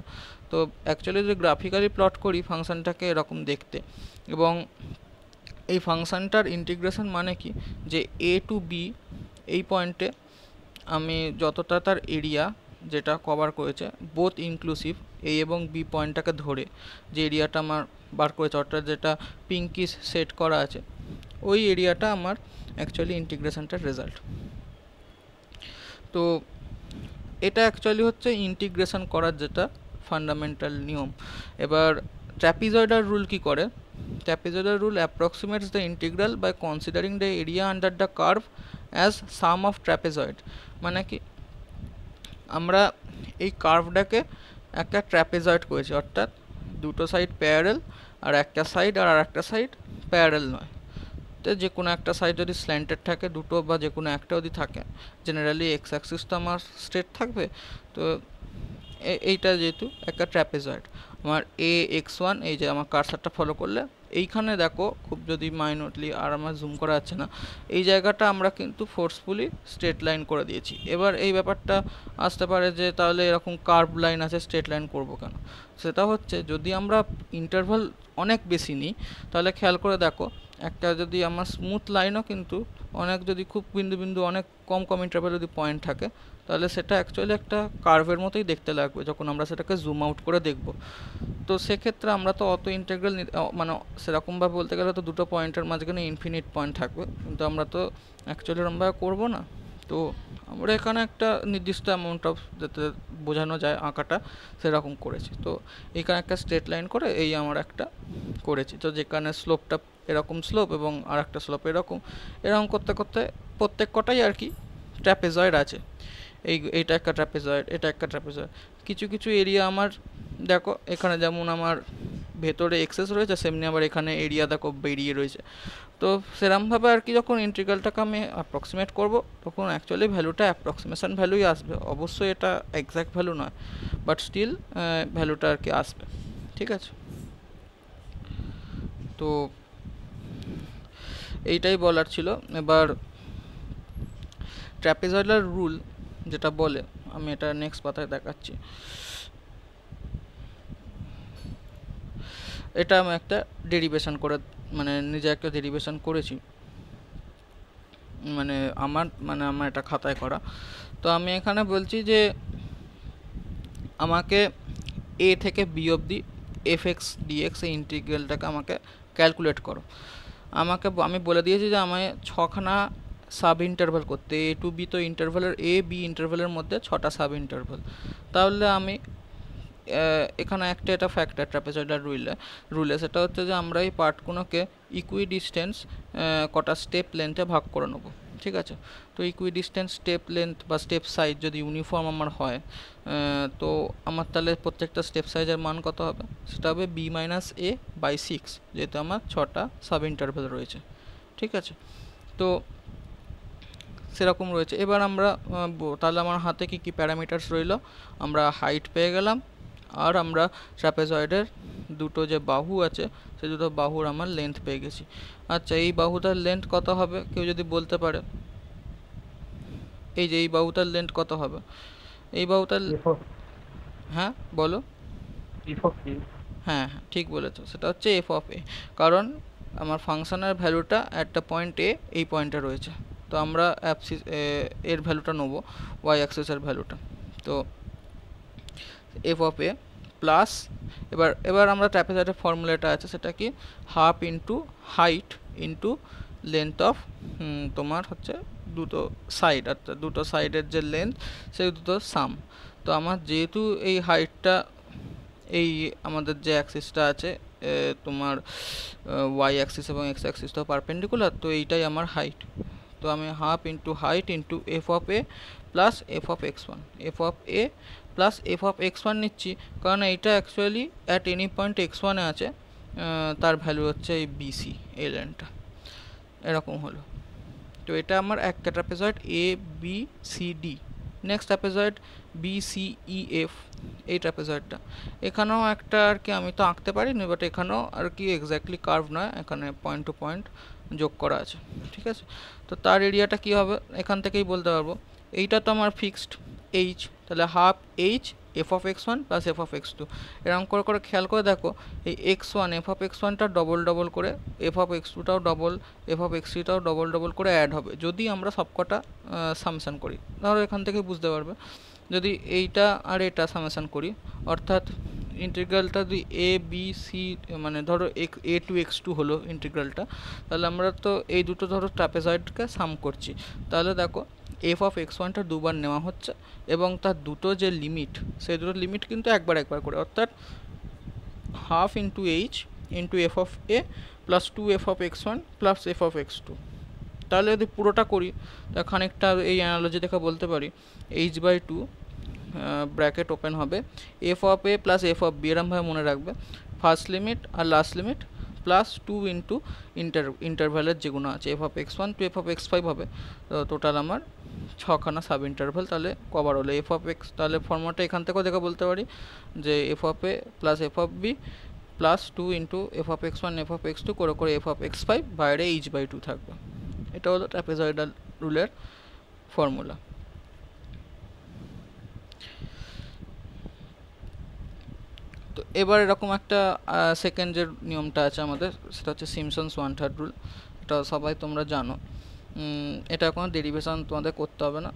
তো অ্যাকচুয়ালি যদি গ্রাফিক্যালি প্লট করি ফাংশানটাকে এরকম দেখতে, এবং এই ফাংশানটার ইন্টিগ্রেশন মানে কি, যে a to b এই পয়েন্টে আমি যতটা তার এরিয়া যেটা কভার করেছে বোথ ইনক্লুসিভ a এবং b পয়েন্টটাকে ধরে যে এরিয়াটা আমার বার করেছে, অর্থাৎ যেটা পিঙ্কিশ সেট করা আছে, ওই এরিয়াটা আমার অ্যাকচুয়ালি ইন্টিগ্রেশনটার রেজাল্ট। তো এটা অ্যাকচুয়ালি হচ্ছে ইন্টিগ্রেশন করার যেটা ফান্ডামেন্টাল নিয়ম। এবার ট্র্যাপিজয়েডাল রুল কি করে, trapezoidal rule approximates the integral by considering the area under the curve as sum of trapezoid. মানে কি, আমরা এই কার্ভটাকে একটা ট্র্যাপিজয়েড করেছি, অর্থাৎ দুটো সাইড প্যারারেল আর একটা সাইড আর একটা সাইড প্যারারেল নয়। তো যে কোনো একটা সাইড যদি স্ল্যান্টেড থাকে, দুটো বা যে কোনো একটা যদি থাকে, জেনারেলি এক্স অ্যাক্সিস তো আমার স্ট্রেট থাকবে। তো এইটা যেহেতু একটা ট্র্যাপিজয়েড, আমার ax1, এই যে আমার কার্সারটা ফলো করলে এইখানে দেখো খুব যদি মাইনরলি, আর আমার জুম করা যাচ্ছে না, এই জায়গাটা আমরা কিন্তু ফোর্সফুলি স্ট্রেট লাইন করে দিয়েছি। এবার এই ব্যাপারটা আসতে পারে যে তাহলে এরকম কার্ভ লাইন আছে, স্ট্রেট লাইন করব কেন? সেটা হচ্ছে যদি আমরা ইন্টারভাল অনেক বেশি নিই, তাহলে খেয়াল করে দেখো একটা যদি আমার স্মুথ লাইনও কিন্তু অনেক, যদি খুব বিন্দু বিন্দু অনেক কম কম ইন্টারভাল যদি পয়েন্ট থাকে, তাহলে সেটা অ্যাকচুয়ালি একটা কার্ভের মতোই দেখতে লাগবে যখন আমরা সেটাকে জুম আউট করে দেখব। তো সেক্ষেত্রে আমরা তো অত ইন্টিগ্রাল মানে সেরকমভাবে বলতে গেলে তো দুটো পয়েন্টের মাঝখানে ইনফিনিট পয়েন্ট থাকবে, কিন্তু আমরা তো অ্যাকচুয়ালি এরকমভাবে করবো না। তো আমরা এখানে একটা নির্দিষ্ট অ্যামাউন্ট অফ যাতে বোঝানো যায় আঁকাটা, সেরকম করেছি। তো এখানে একটা স্ট্রেট লাইন করে এই আমার একটা করেছি, তো যেখানে স্লোপটা এরকম স্লোপ এবং আর একটা স্লোপ এরকম করতে করতে প্রত্যেক কটাই আর কি ট্র্যাপিজয়েড আছে। এইটা একটা ট্র্যাপিজয়েড, এটা একটা ট্র্যাপিজয়েড। কিছু কিছু এরিয়া আমার দেখো এখানে যেমন আমার ভেতরে এক্সেস রয়েছে, সেমনি আবার এখানে এরিয়া দেখো বেরিয়ে রয়েছে। তো সেরকমভাবে আর কি যখন ইন্টিগ্রালটাকে আমি অ্যাপ্রক্সিমেট করব, তখন অ্যাকচুয়ালি ভ্যালুটা অ্যাপ্রক্সিমেশন ভ্যালুই আসবে। অবশ্যই এটা এক্স্যাক্ট ভ্যালু নয়, বাট স্টিল ভ্যালুটা আর কি আসবে, ঠিক আছে। তো এইটাই বলার ছিল। এবার ট্র্যাপিজয়েডাল রুল যেটা বলে, আমি এটা নেক্সট পাতায় দেখাচ্ছি। এটা আমি একটা ডেরিভেশন করে, মানে নিজে একটা ডেরিভেশন করেছি, মানে আমার এটা খাতায় করা। তো আমি এখানে বলছি যে আমাকে a থেকে b অবধি fx dx এই ইন্টিগ্রালটাকে আমাকে ক্যালকুলেট করো। আমি বলে দিয়েছি যে আমায় 6খানা সাব ইন্টারভাল করতে, a টু b, তো ইন্টারভালের a b ইন্টারভালের মধ্যে 6টা সাব ইন্টারভাল। তাহলে আমি এখানে এটা ফ্যাক্টর ট্র্যাপিজয়েডাল রুলে সেটা হচ্ছে যে আমরা এই পার্টগুলোকে ইকুইডিস্টেন্স কটা স্টেপ লেন্থে ভাগ করে নেবো, ঠিক আছে। তো ইকুইডিস্টেন্স স্টেপ লেন্থ বা স্টেপ সাইজ যদি ইউনিফর্ম আমার হয়, তো আমার তাহলে প্রত্যেকটা স্টেপ সাইজের মান কত হবে, সেটা হবে b-a/6, যেহেতু আমার 6টা সাব ইন্টারভেল রয়েছে, ঠিক আছে। তো সেরকম রয়েছে। এবার আমরা তাহলে আমার হাতে কি কি প্যারামিটার্স রইল, আমরা হাইট পেয়ে গেলাম, আর আমরা ট্র্যাপিজয়েডের দুটো যে বাহু আছে সেই দুটো বাহুর আমার লেন্থ পেয়ে গেছি। আচ্ছা, এই বাহুটার লেন্থ কত হবে কেউ যদি বলতে পারে? এই যে এই বাহুটার লেন্থ কত হবে? এই বাহুটার, হ্যাঁ বলো। হ্যাঁ হ্যাঁ ঠিক বলেছো, সেটা হচ্ছে এফ অফ এ, কারণ আমার ফাংশনের ভ্যালুটা একটা পয়েন্ট এ এই পয়েন্টে রয়েছে, তো আমরা অ্যাপসিস এর ভ্যালুটা নেবো, ওয়াই অ্যাক্সিসের ভ্যালুটা। তো এফ অফ এ প্লাস, এবার আমরা ট্র্যাপিজয়েডের ফর্মুলাটা আছে সেটা কি, half into height into length of তোমার হচ্ছে দুটো সাইড, অর্থাৎ দুটো সাইডের যে লেন্থ সেই দুটো সাম। তো আমার যেহেতু এই হাইটটা এই আমাদের যে অ্যাক্সিসটা আছে তোমার ওয়াই অ্যাক্সিস এবং এক্স অ্যাক্সিস তো পারপেন্ডিকুলার, তো এইটাই আমার হাইট। তো আমি half into height into f of A plus F of x one, F of A plus F of x one নিচ্ছি, কারণ এইটা actually at any point x ওয়ানে আছে, তার ভ্যালু হচ্ছে এই বিসি, এই লাইনটা এরকম হলো। তো এটা আমার একটা trapezoid A B C D. Next trapezoid B C E F, এই ট্র্যাপিজয়েডটা এখানেও একটা আর কি আমি তো আঁকতে পারিনি, বাট এখানেও আর কি এক্স্যাক্টলি কার্ভ নয়, এখানে পয়েন্ট টু পয়েন্ট যোগ করা আছে, ঠিক আছে। তো তার এরিয়াটা কি হবে এখান থেকেই বলতে পারবো। এইটা তো আমার ফিক্সড এইচ, তাহলে half H F of x one plus F of x two. এরকম করে করে খেয়াল করে দেখো, এই X one F of X ওয়ানটা ডবল ডবল করে, এফ অফ এক্স টুটাও ডবল, এফ অফ এক্স থ্রিটাও ডবল ডবল করে অ্যাড হবে যদি আমরা সবকটা সামসান করি। ধরো এখান থেকে বুঝতে পারবে, যদি এইটা আর এটা সামেশন করি, অর্থাৎ ইন্টিগ্রালটা যদি এ বি সি মানে ধরো এ টু এক্স টু হলো ইন্টিগ্রালটা, তাহলে আমরা তো এই দুটো ধরো ট্র্যাপিজয়েডকে সাম করছি, তাহলে দেখো এফ অফ এক্স ওয়ানটা দুবার নেওয়া হচ্ছে এবং তার দুটো যে লিমিট সেই দুটো লিমিট কিন্তু একবার একবার করে, অর্থাৎ half into h into f of A plus two F of x one plus F of x two. তাহলে যদি পুরোটা করি তা খানিকটা এই অ্যানালজি দেখে বলতে পারি H by two bracket open হবে F of A plus F of B, এরমভাবে মনে রাখবে, ফার্স্ট লিমিট আর last limit plus two into ইন্টারভ্যালের যেগুলো আছে F of x one two F of x five হবে। তো টোটাল আমার ছখানা সাব ইন্টারভ্যাল তাহলে কভার হলো এফ অফ এক্স। তাহলে ফর্মুলাটা এখান থেকেও দেখে বলতে পারি যে F of A plus F of B plus two into f of x one F of x two করে করে এফ অফ এক্স ফাইভ, বাইরে এইচ বাই টু থাকবে। এটা হলো ট্র্যাপিজয়েডাল রুলের ফর্মুলা। তো এবার এরকম একটা সেকেন্ড যে নিয়মটা আছে আমাদের, সেটা হচ্ছে সিমসনস ওয়ান থার্ড রুল। এটা সবাই তোমরা জানো, এটা কোনো ডেরিভেশন তোমাদের করতে হবে না,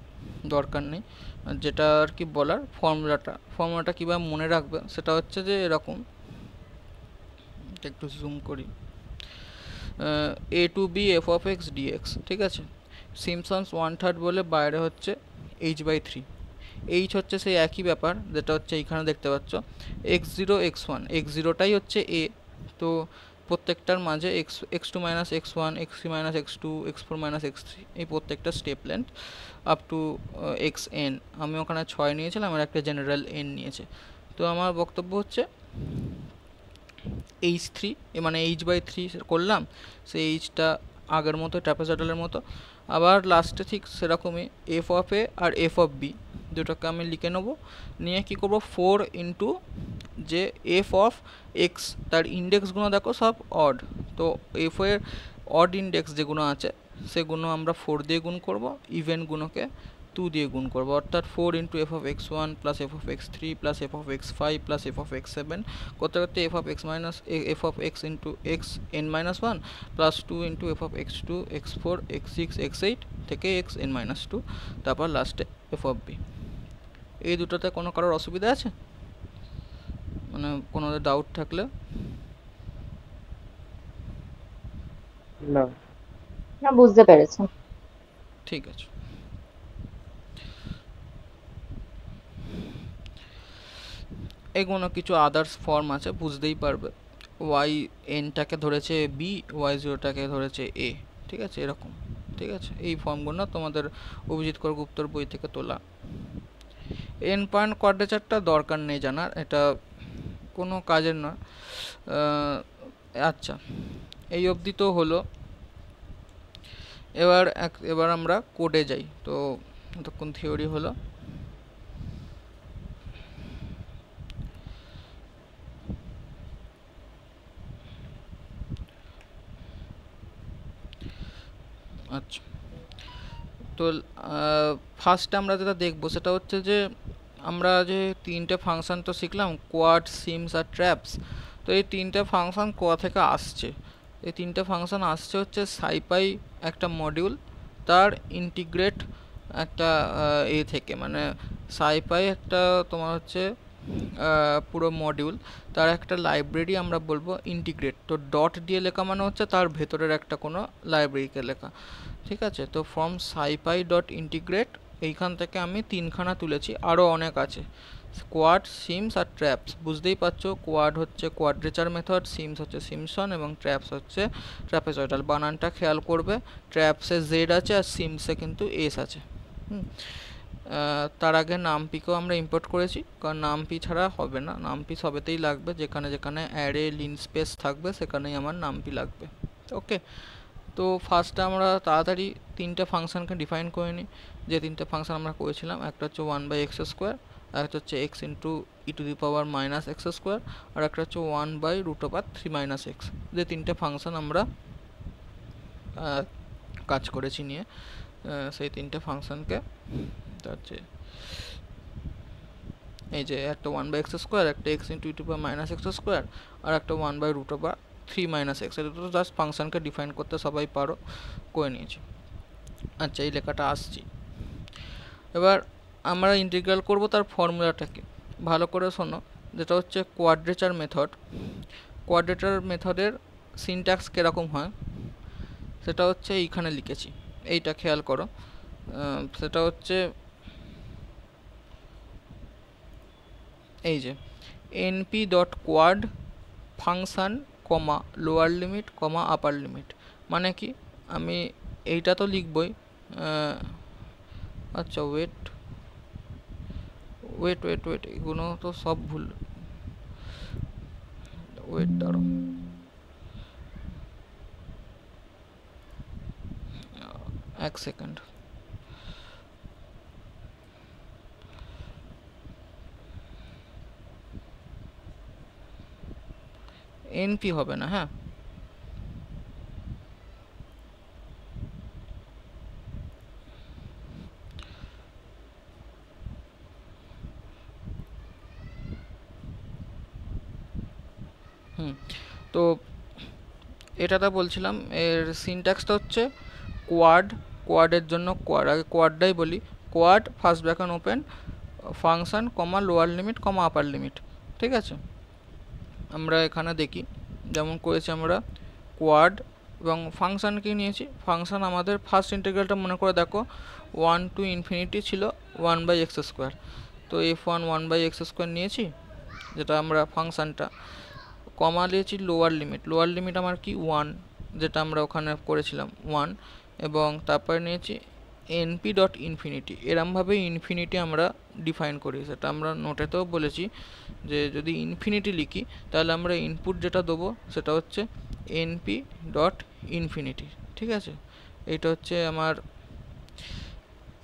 দরকার নেই। যেটা আর কি বলার ফর্মুলাটা কীভাবে মনে রাখবে সেটা হচ্ছে যে এরকম, একটু জুম করি, A to B F of X DX, ঠিক আছে। সিমসনস ওয়ান থার্ড বলে বাইরে হচ্ছে এইচ বাই থ্রি, এইচ হচ্ছে সেই একই ব্যাপার যেটা হচ্ছে এইখানে দেখতে পাচ্ছ X zero X one, X জিরোটাই হচ্ছে এ, তো প্রত্যেকটার মাঝে X two minus X one, X three minus X two, x four minus X three, এই প্রত্যেকটা step length up to X N. আমি ওখানে 6 নিয়েছিলাম, আমার একটা জেনারেল এন নিয়েছে। তো আমার বক্তব্য হচ্ছে এইচ থ্রি মানে এইচ বাই থ্রি করলাম, সেই এইচটা আগের মতো ট্র্যাপিজয়েডালের মতো, আবার লাস্টে ঠিক সেরকমই এফ অফ এ আর এফ অফ বি দুটোকে আমি লিখে নেবো, নিয়ে কী করবো 4 ইন্টু যে এফ অফ এক্স, তার ইন্ডেক্সগুলো দেখো সব অড, তো এফ এর অড ইন্ডেক্স যেগুলো আছে সেগুলো আমরা 4 দিয়ে গুণ করব, ইভেনগুলোকে 2 দিয়ে গুণ করবো, অর্থাৎ 4 into f of x one plus F of x three plus F of x five plus F of x seven করতে করতে f of x minus f of x into x n minus one plus two into f of x two x four x six x eight থেকে x n minus two, তারপর লাস্টে F of B. এই দুটোতে কোনো কারোর অসুবিধা আছে, মানে কোনো ডাউট থাকলে? না না, বুঝতে পেরেছি। ঠিক আছে। এগুলো কিছু আদার্স ফর্ম আছে, বুঝতেই পারবে। ওয়াই এনটাকে ধরেছে বি, ওয়াই জিরোটাকে ধরেছে এ, ঠিক আছে, এরকম, ঠিক আছে। এই ফর্মগুলো তোমাদের অভিজিৎ কর গুপ্তর বই থেকে তোলা। এন পয়েন্ট কোয়াড্রেচারটা দরকার নেই জানার, এটা কোনো কাজের নয়। আচ্ছা, এই অবধি তো হলো। এবার আমরা কোডে যাই। তো এতক্ষণ থিওরি হলো, আচ্ছা, তো ফার্স্টে আমরা যেটা দেখবো সেটা হচ্ছে যে আমরা যে তিনটে ফাংশন তো শিখলাম, কোয়াড, সিমস আর ট্র্যাপস। তো এই তিনটে ফাংশন কোথা থেকে আসছে? এই তিনটে ফাংশন আসছে হচ্ছে সাইপাই একটা মডিউল, তার ইন্টিগ্রেট একটা থেকে, মানে সাইপাই একটা তোমার হচ্ছে পুরো মডিউল, তার একটা লাইব্রেরি আমরা বলবো ইন্টিগ্রেট। তো ডট দিয়ে লেখা মানে হচ্ছে তার ভেতরের একটা কোনো লাইব্রেরিকে লেখা, ঠিক আছে? তো ফ্রম সাইপাই ডট ইন্টিগ্রেট এইখান থেকে আমি তিনখানা তুলেছি, আরও অনেক আছে, কোয়াড, সিমস আর ট্র্যাপস। বুঝতেই পারছো, কোয়াড হচ্ছে কোয়াড্রেচার মেথড, সিমস হচ্ছে সিমসন এবং ট্র্যাপস হচ্ছে ট্র্যাপেজয়েডাল। বানানটা খেয়াল করবে, ট্র্যাপসে জেড আছে আর সিমসে কিন্তু এস আছে। তার আগে নামপিকেও আমরা ইম্পোর্ট করেছি, কারণ নামপি ছাড়া হবে না, নামপি সবেতেই লাগবে, যেখানে যেখানে অ্যারে লিনস্পেস থাকবে সেখানেই আমার নামপি লাগবে। ওকে, তো ফার্স্টে আমরা তাড়াতাড়ি তিনটে ফাংশনকে ডিফাইন করে নিই। যে তিনটে ফাংশন আমরা করেছিলাম, একটা হচ্ছে 1/x², একটা হচ্ছে x ইন্টু e⁻⁻x², আর একটা হচ্ছে 1/√3 - x। যে তিনটে ফাংশন আমরা কাজ করেছি নিয়ে, সেই তিনটে ফাংশনকে হচ্ছে এই যে একটা 1/x², একটা x ইন্টু e⁻⁻x², আর একটা 1/√3 - x। এটা তো জাস্ট ফাংশনকে ডিফাইন করতে সবাই পারো, করে নিয়েছি। আচ্ছা, এই লেখাটা আসছি। এবার আমরা ইন্টিগ্রাল করব, তার ফর্মুলাটাকে ভালো করে শোনো, যেটা হচ্ছে কোয়াড্রেচার মেথড। কোয়াড্রেচার মেথডের সিনট্যাক্স কীরকম হয় সেটা হচ্ছে এইখানে লিখেছি, এইটা খেয়াল করো। সেটা হচ্ছে এই যে np.quad function comma lower limit comma upper limit. মানে কি, আমি এইটা তো লিখবই। আচ্ছা, ওয়েট ওয়েট ওয়েট ওয়েট এগুলো তো সব ভুল। ওয়েট, দাঁড়ো, এক সেকেন্ড। এনপি হবে না, হ্যাঁ, তো এটাতে বলছিলাম এর সিনট্যাক্সটা হচ্ছে কোয়াডের জন্য কোয়াড, আগে কোয়াডটাই বলি। Quad first bracket open function comma lower limit comma upper limit, ঠিক আছে? আমরা এখানে দেখি যেমন করেছি আমরা কোয়াড এবং ফাংশন কি নিয়েছি। ফাংশন আমাদের ফার্স্ট ইন্টিগ্রালটা মনে করে দেখো, 1 to ∞ ছিল 1/x²। তো f1 1/x² নিয়েছি, যেটা আমরা ফাংশনটা, কমা নিয়েছি লোয়ার লিমিট। লোয়ার লিমিট আমার কি 1, যেটা আমরা ওখানে করেছিলাম 1, এবং তারপরে নিয়েছি np.infinity। এরমভাবে ইনফিনিটি আমরা ডিফাইন করি, সেটা আমরা নোটেতেও বলেছি যে যদি ইনফিনিটি লিখি তাহলে আমরা ইনপুট যেটা দেবো সেটা হচ্ছে np.infinity, ঠিক আছে? এইটা হচ্ছে আমার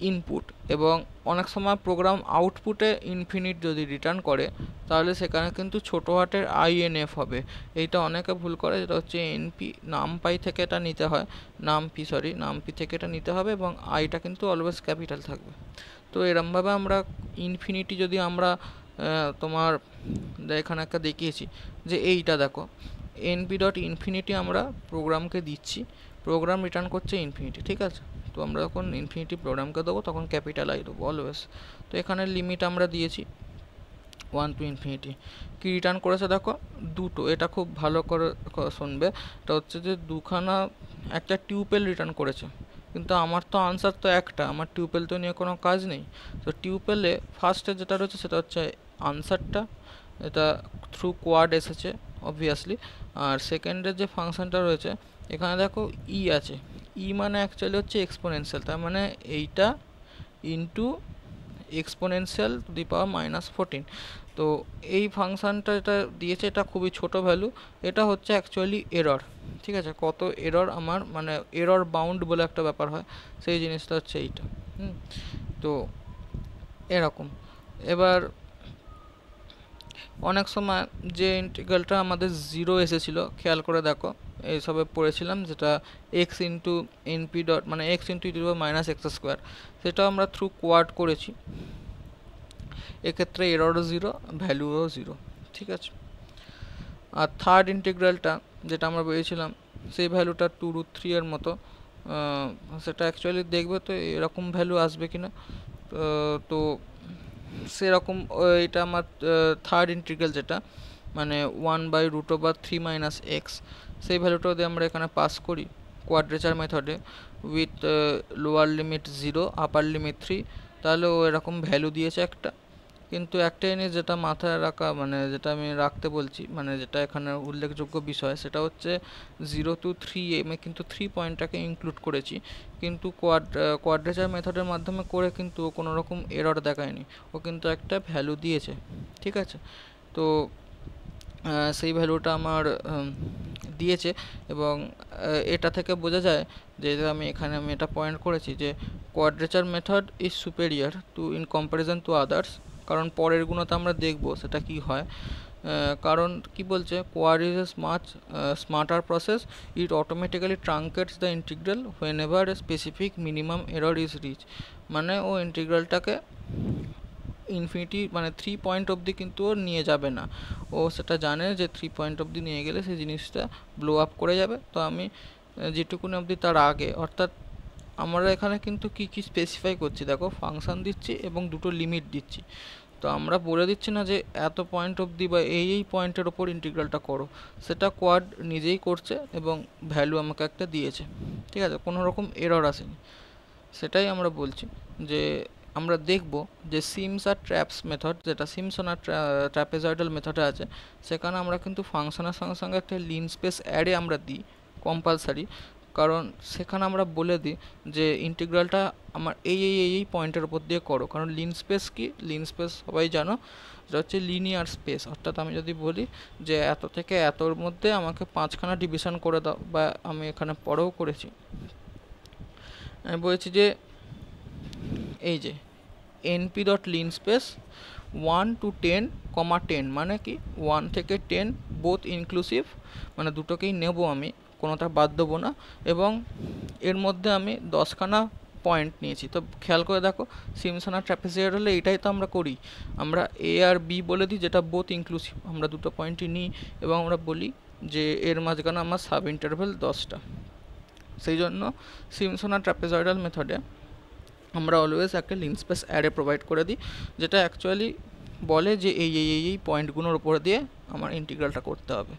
ইনপুট। এবং অনেক সময় প্রোগ্রাম আউটপুটে ইনফিনিট যদি রিটার্ন করে তাহলে সেখানে কিন্তু ছোটো হাতের INF হবে। এইটা অনেকে ভুল করে, যেটা হচ্ছে এনপি নামপাই থেকে এটা নিতে হয়, নামপি থেকে এটা নিতে হবে, এবং আইটা কিন্তু অলওয়েজ ক্যাপিটাল থাকবে। তো এরমভাবে আমরা ইনফিনিটি যদি আমরা তোমার এখানে একটা দেখিয়েছি যে এইটা দেখো, np.infinity আমরা প্রোগ্রামকে দিচ্ছি, প্রোগ্রাম রিটার্ন করছে ইনফিনিটি, ঠিক আছে? তো আমরা যখন ইনফিনিটি প্রোগ্রামকে দেবো তখন ক্যাপিটাল আই দেবো অলওয়েজ। তো এখানে লিমিট আমরা দিয়েছি 1 to ∞। কি রিটার্ন করেছে দেখো, দুটো। এটা খুব ভালো করে শুনবে, এটা হচ্ছে যে দুখানা একটা টিউপেল রিটার্ন করেছে, কিন্তু আমার তো আনসার তো একটা, আমার টিউপেল তো নিয়ে কোনো কাজ নেই। তো টিউপেলে ফার্স্টে যেটা রয়েছে সেটা হচ্ছে আনসারটা, এটা থ্রু কোয়াড এসেছে অবভিয়াসলি। আর সেকেন্ডের যে ফাংশনটা রয়েছে এখানে দেখো ই আছে, ই মানে অ্যাকচুয়ালি হচ্ছে এক্সপোনেনশিয়াল, তার মানে এইটা ইন্টু এক্সপোনেনশিয়াল টু দি পাওয়ার -14। তো এই ফাংশনটা এটা দিয়েছে, এটা খুবই ছোট ভ্যালু, এটা হচ্ছে অ্যাকচুয়ালি এরর, ঠিক আছে? কত এরর আমার, মানে এরর বাউন্ড বলে একটা ব্যাপার হয়, সেই জিনিসটা হচ্ছে এইটা। তো এরকম। এবার অনেক সময় যে ইন্টিগ্রালটা আমাদের 0 এসেছিলো, খেয়াল করে দেখো এইসবে পড়েছিলাম, যেটা এক্স ইন্টু এনপি ডট মানে এক্স ইন্টু ইউটি পাওয়ার মাইনাস এক্স স্কোয়ার, সেটাও আমরা থ্রু কোয়াড করেছি। এক্ষেত্রে এররও 0, ভ্যালুও 0, ঠিক আছে। আর থার্ড ইন্টিগ্রালটা যেটা আমরা পেয়েছিলাম, সেই ভ্যালুটা 2√3 এর মতো, সেটা অ্যাকচুয়ালি দেখবে তো এরকম ভ্যালু আসবে কিনা। তো সেরকম এটা আমার থার্ড ইন্টিগ্রাল, যেটা মানে 1/√3 - x, সেই ভ্যালুটা যদি আমরা এখানে পাস করি কোয়াড্রেচার মেথডে with lower limit 0 upper limit 3, তাহলে ও এরকম ভ্যালু দিয়েছে একটা। কিন্তু একটা জিনিস যেটা মাথায় রাখা, মানে যেটা আমি রাখতে বলছি, মানে যেটা এখানে উল্লেখযোগ্য বিষয়, সেটা হচ্ছে 0 to 3 আমি কিন্তু 3 পয়েন্টটাকে ইনক্লুড করেছি, কিন্তু কোয়াড্রেচার মেথডের মাধ্যমে করে কিন্তু ও কোনো রকম এরর দেখায়নি, ও কিন্তু একটা ভ্যালু দিয়েছে, ঠিক আছে। তো সেই ভ্যালুটা আমার দিয়েছে, এবং এটা থেকে বোঝা যায় যে আমি এটা পয়েন্ট করেছি যে quadrature method is superior to in comparison to others, কারণ পরের গুণতে আমরা দেখব সেটা কি হয়। কারণ কি বলছে, quad is a smarter process, it automatically truncates the integral whenever a specific minimum error is reach, মানে ও ইন্টিগ্রালটাকে ইনফিনিটি মানে 3 পয়েন্ট অবধি কিন্তু ও নিয়ে যাবে না, ও সেটা জানে যে 3 পয়েন্ট অবধি নিয়ে গেলে সেই জিনিসটা ব্লো আপ করে যাবে। তো আমি যেটুকুনি অবধি তার আগে, অর্থাৎ আমরা এখানে কিন্তু কি কি স্পেসিফাই করছি দেখো, ফাংশন দিচ্ছি এবং দুটো লিমিট দিচ্ছি। তো আমরা বলে দিচ্ছি না যে এত পয়েন্ট অবধি বা এই পয়েন্টের ওপর ইন্টিগ্রালটা করো, সেটা কোয়াড নিজেই করছে এবং ভ্যালু আমাকে একটা দিয়েছে, ঠিক আছে, কোনো রকম এরর আসেনি। সেটাই আমরা বলছি যে আমরা দেখব যে সিমস আর ট্র্যাপস মেথড, যেটা সিমসন আর ট্র্যাপেজয়েডাল মেথডে আছে, সেখানে আমরা কিন্তু ফাংশনের সঙ্গে সঙ্গে একটা লিন স্পেস অ্যারে আমরা দিই কম্পালসারি, কারণ সেখানে আমরা বলে দিই যে ইন্টিগ্রালটা আমার এই পয়েন্টের উপর দিয়ে করো। কারণ লিন স্পেস কি, লিন স্পেস সবাই জানো, এটা হচ্ছে লিনিয়ার স্পেস, অর্থাৎ আমি যদি বলি যে এত থেকে এতর মধ্যে আমাকে 5খানা ডিভিশন করে দাও, বা আমি এখানে পরেও করেছি, আমি বলেছি যে এই যে np dot linspace 1 to 10, 10, মানে কি 1 থেকে 10 বোথ ইনক্লুসিভ, মানে দুটোকেই নেব আমি, কোনোটা বাদ দেবো না, এবং এর মধ্যে আমি 10খানা পয়েন্ট নিয়েছি। তো খেয়াল করে দেখো, সিমসন আর ট্র্যাপিজয়েডাল হলে এটাই তো আমরা করি, আমরা এ আর বি বলে দিই যেটা বোথ ইনক্লুসিভ, আমরা দুটো পয়েন্টই নিই এবং আমরা বলি যে এর মাঝখানে আমার সাব ইন্টারভেল 10টা। সেই জন্য সিমসন আর ট্র্যাপিজয়েডাল মেথডে আমরা অলওয়েজ একটা লিন স্পেস অ্যারে প্রোভাইড করে দিই, যেটা অ্যাকচুয়ালি বলে যে এই পয়েন্টগুলোর উপরে দিয়ে আমার ইন্টিগ্রালটা করতে হবে।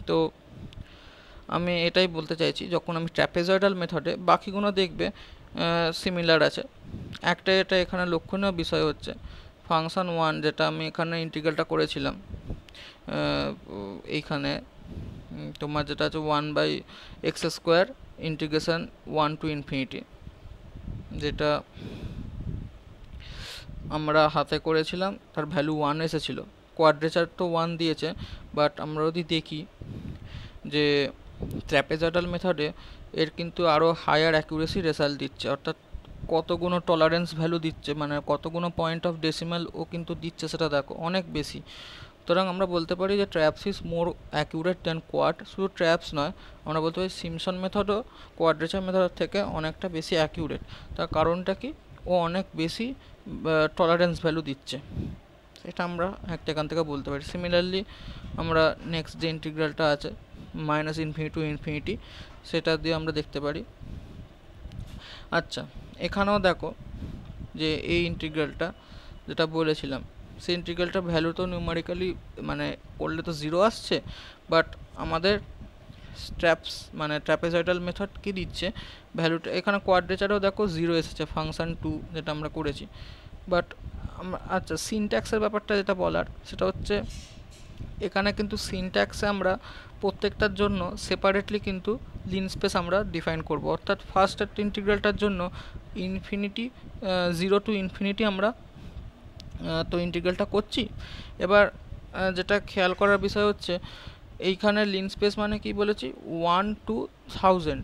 তো আমি এটাই বলতে চাইছি, যখন আমি ট্র্যাপেজয়েডাল মেথডে বাকিগুলো দেখবে সিমিলার আছে, একটা এটা এখানে লক্ষণীয় বিষয় হচ্ছে ফাংশন 1, যেটা আমি এখানে ইন্টিগ্রালটা করেছিলাম, এইখানে তোমার যেটা আছে 1/x² ইন্টিগ্রেশন 1 to ইনফিনিটি, যেটা আমরা হাতে করেছিলাম, তার ভ্যালু 1 এসেছিলো, কোয়াড্রেচার তো 1 দিয়েছে, বাট আমরা যদি দেখি যে ট্র্যাপেজয়েডাল মেথডে এর কিন্তু আরও হায়ার অ্যাকুরেসি রেজাল্ট দিচ্ছে, অর্থাৎ কতগুলো টলারেন্স ভ্যালু দিচ্ছে, মানে কতগুলো পয়েন্ট অফ ডেসিমাল ও কিন্তু দিচ্ছে, সেটা দেখো অনেক বেশি। সুতরাং আমরা বলতে পারি যে traps is more accurate than quad. শুধু ট্র্যাপস নয়, আমরা বলতে পারি সিমসন মেথডও কোয়াড্রেচার মেথড থেকে অনেকটা বেশি অ্যাকিউরেট। তার কারণটা কি, ও অনেক বেশি টলারেন্স ভ্যালু দিচ্ছে, এটা আমরা এখান থেকে বলতে পারি। সিমিলারলি আমরা নেক্সট যে ইন্টিগ্রালটা আছে -∞ to ইনফিনিটি, সেটা দিয়ে আমরা দেখতে পারি। আচ্ছা, এখানেও দেখো যে এই ইন্টিগ্রালটা যেটা বলেছিলাম, সেই ইন্টিগ্রালটা ভ্যালু তো নিউমারিক্যালি মানে করলে তো 0 আসছে, বাট আমাদের ট্র্যাপস মানে ট্র্যাপেজয়েডাল মেথড কি দিচ্ছে ভ্যালুটা, এখানে কোয়াড্রেচারেও দেখো 0 এসেছে ফাংশন 2 যেটা আমরা করেছি। বাট আচ্ছা, সিনট্যাক্সের ব্যাপারটা যেটা বলার, সেটা হচ্ছে এখানে কিন্তু সিনট্যাক্সে আমরা প্রত্যেকটার জন্য সেপারেটলি কিন্তু লিন স্পেস আমরা ডিফাইন করব, অর্থাৎ ফার্স্ট ইন্টিগ্রালটার জন্য ইনফিনিটি 0 to ইনফিনিটি আমরা তো ইন্টিগ্রালটা করছি। এবার যেটা খেয়াল করার বিষয় হচ্ছে, এইখানে লিন স্পেস মানে কি বলেছি 1 to 1000,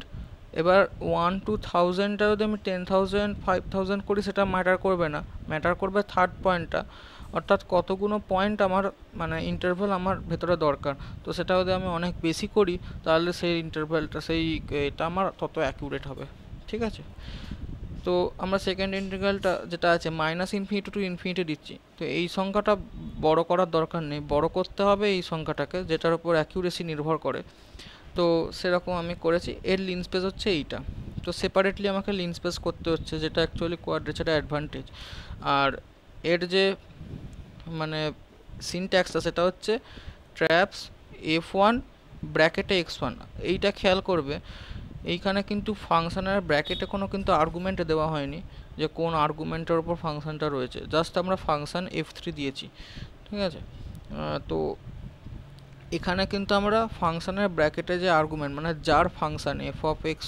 এবার 1 to 1000টা যদি আমি 10,000 5,000 করি সেটা ম্যাটার করবে না, ম্যাটার করবে থার্ড পয়েন্টটা, অর্থাৎ কতগুলো পয়েন্ট আমার মানে ইন্টারভ্যাল আমার ভেতরে দরকার। তো সেটা যদি আমি অনেক বেশি করি তাহলে সেই ইন্টারভ্যালটা এটা আমার তত অ্যাকিউরেট হবে, ঠিক আছে। তো আমরা সেকেন্ড ইন্টিগ্রালটা যেটা আছে -ইনফিনিটি টু ইনফিনিটি দিচ্ছি, তো এই সংখ্যাটা বড় করার দরকার নেই, বড় করতে হবে এই সংখ্যাটাকে যেটার উপর অ্যাকিউরেসি নির্ভর করে। তো সেরকম আমি করেছি। এর লিন স্পেস হচ্ছে এইটা, তো সেপারেটলি আমাকে লিন স্পেস করতে হচ্ছে, যেটা অ্যাকচুয়ালি কোয়াড্রেচারের অ্যাডভান্টেজ। আর এর যে মানে সিনট্যাক্সটা সেটা হচ্ছে ট্র্যাপস f1 ব্র্যাকেটে x1। এইটা খেয়াল করবে, এইখানে কিন্তু ফাংশনের ব্র্যাকেটে কোনো কিন্তু আর্গুমেন্ট দেওয়া হয়নি যে কোন আর্গুমেন্টের উপর ফাংশনটা রয়েছে, জাস্ট আমরা ফাংশন f3 দিয়েছি, ঠিক আছে। তো এখানে কিন্তু আমরা ফাংশনের ব্র্যাকেটে যে আর্গুমেন্ট মানে যার ফাংশন f অফ x,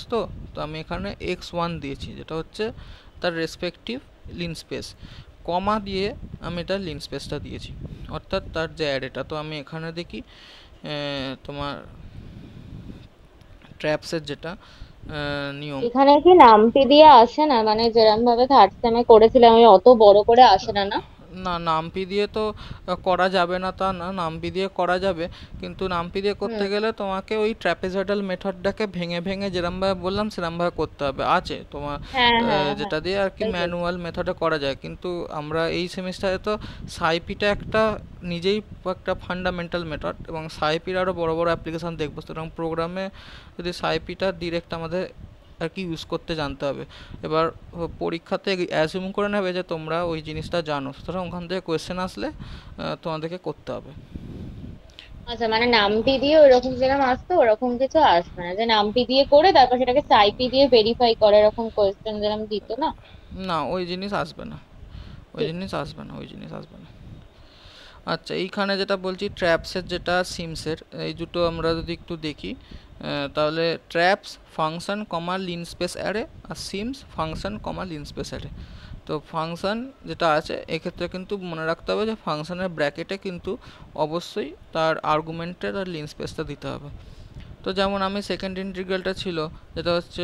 তো আমি এখানে x1 দিয়েছি যেটা হচ্ছে তার রেসপেক্টিভ লিন স্পেস, কমা দিয়ে আমি তার লিন স্পেসটা দিয়েছি, অর্থাৎ তার যে অ্যারেটা। তো আমি এখানে দেখি তোমার ট্র্যাপসের যেটা নিয়ম, এখানে কি নামটি দিয়ে আসে না, মানে যেরকম ভাবে থার্ড সেমে করেছিলাম আমি, অত বড় করে আসে না না? না নামপি দিয়ে তো করা যাবে না তা না, নামপি দিয়ে করা যাবে, কিন্তু নামপি দিয়ে করতে গেলে তোমাকে ওই ট্র্যাপিজয়েডাল মেথডটাকে ভেঙে ভেঙে যেরমভাবে বললাম সেরমভাবে করতে হবে। আছে তোমার যেটা দিয়ে আর কি ম্যানুয়াল মেথডে করা যায়, কিন্তু আমরা এই সেমিস্টারে তো সাইপিটা একটা নিজেই একটা ফান্ডামেন্টাল মেথড, এবং সাইপির আরও বড় বড় অ্যাপ্লিকেশান দেখবো, সুতরাং প্রোগ্রামে যদি সাইপিটা ডিরেক্ট আমাদের আর কি ইউজ করতে জানতে হবে। এবার পরীক্ষাতে অ্যাজিউম করে নেবে যে তোমরা ওই জিনিসটা জানো, সুতরাং ওখান থেকে কোয়েশ্চেন আসলে তোমাদেরকে করতে হবে। আচ্ছা, মানে নামটি দিয়ে ওরকম যেরকম আসতো ওরকম কিছু আসবে না, যে নামটি দিয়ে করে তারপর সেটাকে সাইপি দিয়ে ভেরিফাই করে এরকম কোয়েশ্চেন যেরকম দিত না? না ওই জিনিস আসবে না, ওই জিনিস আসবে না, ওই জিনিস আসবে না। আচ্ছা, এইখানে যেটা বলছি ট্র্যাপসের যেটা সিমসের, এই দুটো আমরা যদি একটু দেখি তাহলে ট্র্যাপস ফাংশন কমা লিন স্পেস অ্যারে, আর সিমস ফাংশন কমা লিন স্পেস অ্যারে। তো ফাংশন যেটা আছে এক্ষেত্রে কিন্তু মনে রাখতে হবে যে ফাংশনের ব্র্যাকেটে কিন্তু অবশ্যই তার আর্গুমেন্টে তার লিন স্পেসটা দিতে হবে। তো যেমন আমি সেকেন্ড ইন্টিগ্রালটা ছিল যেটা হচ্ছে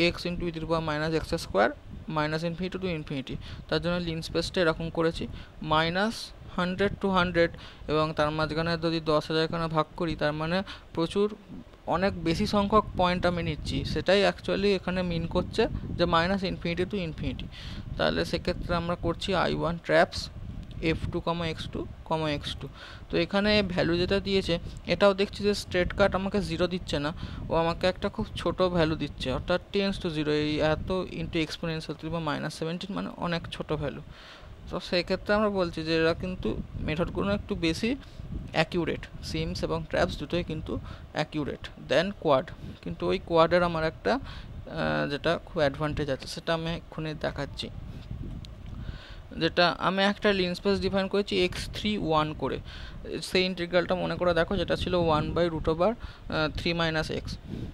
x into E to the power minus x square minus infinity to infinity, তার জন্য লিন স্পেসটা এরকম করেছি -100 to 100, এবং তার মাঝখানে যদি 10,000 খানে ভাগ করি তার মানে প্রচুর অনেক বেশি সংখ্যক পয়েন্ট আমি নিচ্ছি, সেটাই অ্যাকচুয়ালি এখানে মিন করছে যে -ইনফিনিটি টু ইনফিনিটি। তাহলে সেক্ষেত্রে আমরা করছি I1 traps f2, x2, x2। তো এখানে ভ্যালু যেটা দিয়েছে এটাও দেখছি যে স্ট্রেট কাট আমাকে 0 দিচ্ছে না, ও আমাকে একটা খুব ছোট ভ্যালু দিচ্ছে, অর্থাৎ টেন্স টু 0, এই এত ইন্টু এক্সপোনেনশিয়াল বা -17 মানে অনেক ছোট ভ্যালু। তো সেক্ষেত্রে আমরা বলছি যে এরা কিন্তু মেথডগুলো একটু বেশি অ্যাকিউরেট, সিমস এবং ট্র্যাপস দুটোই কিন্তু অ্যাকিউরেট দেন কোয়াড। কিন্তু ওই কোয়াডের আমার একটা যেটা খুব অ্যাডভান্টেজ আছে সেটা আমি এক্ষুনি দেখাচ্ছি। যেটা আমি একটা লিন স্পেস ডিফাইন করেছি x3 করে, সেই ইন্টিগ্রালটা মনে করে দেখো যেটা ছিল 1/√3 - x,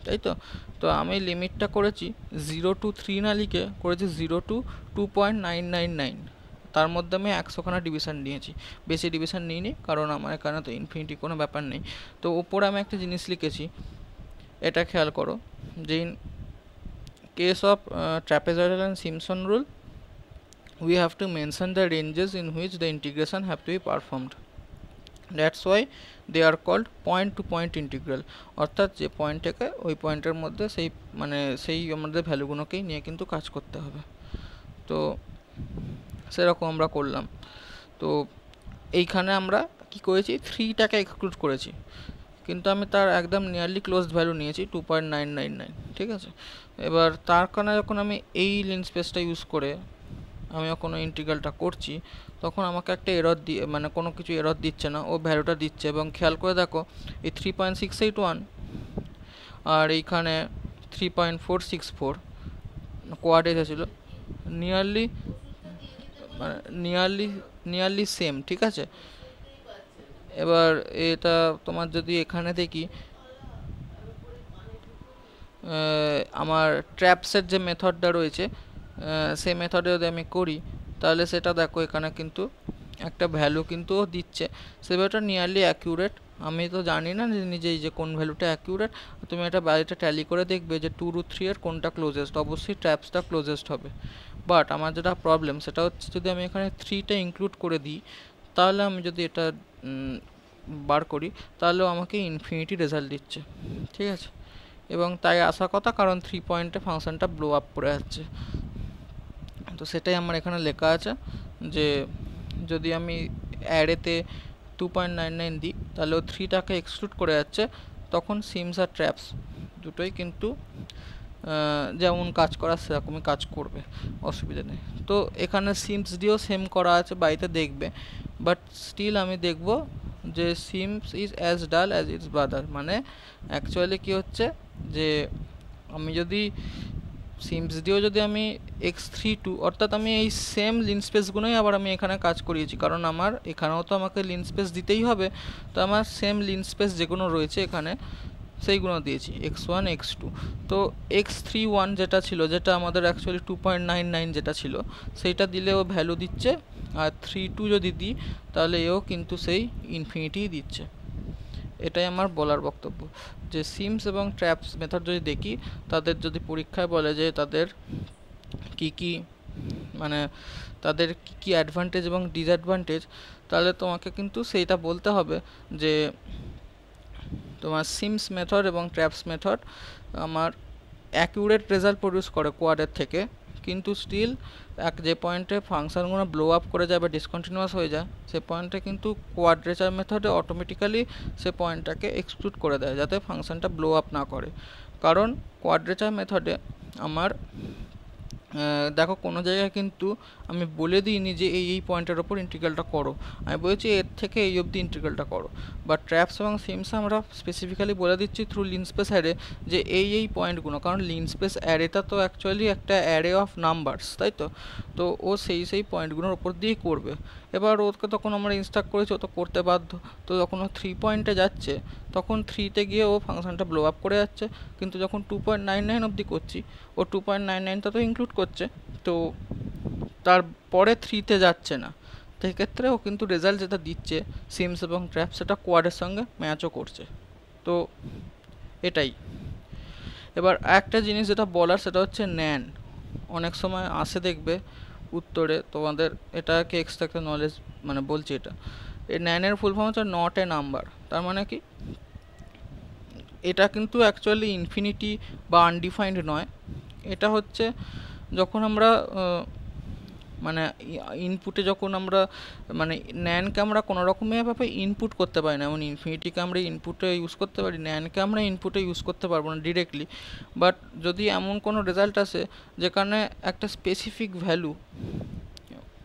তাই তো। তো আমি লিমিটটা করেছি 0 to 3 না লিখে করেছি 0 to 2.999, তার মধ্যে আমি 100খানা ডিভিশন নিয়েছি, বেশি ডিভিশন নিইনি কারণ আমার এখানে তো ইনফিনিটি কোনো ব্যাপার নেই। তো ওপরে আমি একটা জিনিস লিখেছি, এটা খেয়াল করো যে in case of trapezoidal and Simpson rule we have to mention the ranges in which the integration have to be performed. That's why they are called point to point integral, অর্থাৎ যে পয়েন্ট থেকে ওই পয়েন্টের মধ্যে সেই মানে সেই আমাদের ভ্যালুগুলোকেই নিয়ে কিন্তু কাজ করতে হবে। তো সেরকম আমরা করলাম। তো এইখানে আমরা কি করেছি 3টাকে এক্সক্লুড করেছি, কিন্তু আমি তার একদম নিয়ারলি ক্লোজড ভ্যালু নিয়েছি 2.999, ঠিক আছে। এবার তার কারণে যখন আমি এই লিন স্পেসটা ইউজ করে আমি কোনো ইন্টিগ্রালটা করছি তখন আমাকে একটা এরর দিয়ে মানে কোনো কিছু এরর দিচ্ছে না, ও ভ্যালুটা দিচ্ছে। এবং খেয়াল করে দেখো এই 3.681 আর এইখানে 3.464 কোয়াড এসেছিলো, নিয়ারলি মানে নিয়ারলি সেম, ঠিক আছে। এবার এটা তোমার যদি এখানে দেখি আমার ট্র্যাপসের যে মেথডটা রয়েছে সেই মেথডে যদি আমি করি তাহলে সেটা দেখো এখানে কিন্তু একটা ভ্যালু কিন্তু দিচ্ছে, সে ভ্যালুটা নিয়ারলি অ্যাকিউরেট আমি তো জানি না যে নিজেই যে কোন ভ্যালুটা অ্যাকিউরেট। তুমি এটা বাইরে ট্যালি করে দেখবে যে 2 রুট 3 এর কোনটা ক্লোজেস্ট, অবশ্যই ট্র্যাপসটা ক্লোজেস্ট হবে। বাট আমার যেটা প্রবলেম সেটা হচ্ছে যদি আমি এখানে 3টা ইনক্লুড করে দিই, তাহলে আমি যদি এটা বার করি তাহলেও আমাকে ইনফিনিটি রেজাল্ট দিচ্ছে, ঠিক আছে। এবং তাই আসা কথা, কারণ 3 পয়েন্টে ফাংশনটা ব্লো আপ করে যাচ্ছে। তো সেটাই আমার এখানে লেখা আছে যে যদি আমি অ্যারেতে 2.99 দিই তাহলে ও 3টাকে এক্সক্লুড করে যাচ্ছে, তখন সিমস আর ট্র্যাপস দুটোই কিন্তু যেমন কাজ করা সেরকমই কাজ করবে, অসুবিধা নেই। তো এখানে সিমস দিয়েও সেম করা আছে, বাড়িতে দেখবে। বাট স্টিল আমি দেখব যে সিমস ইজ অ্যাজ ডাল অ্যাজ ইটস ব্রাদার, মানে অ্যাকচুয়ালি কী হচ্ছে যে আমি যদি সিমস দিয়েও যদি আমি x32 অর্থাৎ আমি এই সেম লিন স্পেসগুলোই আবার আমি এখানে কাজ করিয়েছি, কারণ আমার এখানেও তো আমাকে লিন স্পেস দিতেই হবে। তো আমার সেম লিন স্পেস যেগুলো রয়েছে এখানে সেইগুলো দিয়েছি x1 x2। তো x31 যেটা ছিল, যেটা আমাদের অ্যাকচুয়ালি 2.99 যেটা ছিল, সেইটা দিলেও ভ্যালু দিচ্ছে। আর 32 যদি দিই তাহলে এও কিন্তু সেই ইনফিনিটিই দিচ্ছে। এটাই আমার বলার বক্তব্য যে সিমস এবং ট্র্যাপস মেথড যদি দেখি, তাদের যদি পরীক্ষায় বলে যে তাদের কি কি মানে তাদের কি কি অ্যাডভান্টেজ এবং ডিসঅ্যাডভান্টেজ, তাহলে তোমাকে কিন্তু সেইটা বলতে হবে যে তোমার সিমস মেথড এবং ট্র্যাপস মেথড আমার অ্যাকিউরেট রেজাল্ট প্রডিউস করে কোয়াডের থেকে, কিন্তু স্টিল যে পয়েন্টে ফাংশনগুলো ব্লো আপ করে যায় বা ডিসকন্টিনিউয়াস হয়ে যায়, সে পয়েন্টে কিন্তু কোয়াড্রেচার মেথডে অটোমেটিক্যালি সে পয়েন্টটাকে এক্সক্লুড করে দেয় যাতে ফাংশনটা ব্লো আপ না করে। কারণ কোয়াড্রেচার মেথডে আমার দেখো কোনো জায়গায় কিন্তু আমি বলে দিইনি যে এই পয়েন্টের ওপর ইন্টিগ্রালটা করো, আমি বলেছি এর থেকে এই অবধি ইন্টিগ্রালটা করো। বা ট্র্যাপস এবং সিমসে আমরা স্পেসিফিক্যালি বলে দিচ্ছি থ্রু লিন স্পেস অ্যারে যে এই পয়েন্টগুলো, কারণ লিন স্পেস অ্যারেটা তো অ্যাকচুয়ালি একটা অ্যারে অফ নাম্বারস, তাই তো। তো ও সেই পয়েন্টগুলোর ওপর দিয়েই করবে। এবার ওকে তখন আমরা ইনস্ট্রাক্ট করেছি, ও তো করতে বাধ্য। তো যখন ও 3 পয়েন্টে যাচ্ছে তখন 3তে গিয়ে ও ফাংশনটা ব্লো আপ করে যাচ্ছে, কিন্তু যখন 2.99 অবধি করছি ও 2.99টা তো ইনক্লুড করছে, তো তারপরে 3তে যাচ্ছে না। তো এক্ষেত্রে ও কিন্তু রেজাল্ট যেটা দিচ্ছে সিমস এবং ট্র্যাপ সেটা কোয়াডের সঙ্গে ম্যাচও করছে। তো এটাই। এবার একটা জিনিস যেটা বলার সেটা হচ্ছে ন্যান। অনেক সময় আসে দেখবে উত্তরে তোমাদের, এটাকে এক্সট্রা একটা নলেজ মানে বলছি, এটা এই ন্যানের ফুল ফর্ম হচ্ছে নট এ নাম্বার। তার মানে কি, এটা কিন্তু অ্যাকচুয়ালি ইনফিনিটি বা আনডিফাইন্ড নয়। এটা হচ্ছে যখন আমরা মানে ইনপুটে যখন আমরা মানে ন্যানকে আমরা কোনো রকমভাবে ইনপুট করতে পারি না, যেমন ইনফিনিটিকে আমরা ইনপুটে ইউজ করতে পারি, ন্যানকে আমরা ইনপুটে ইউজ করতে পারবো না ডিরেক্টলি। বাট যদি এমন কোনো রেজাল্ট আসে যেখানে একটা স্পেসিফিক ভ্যালু,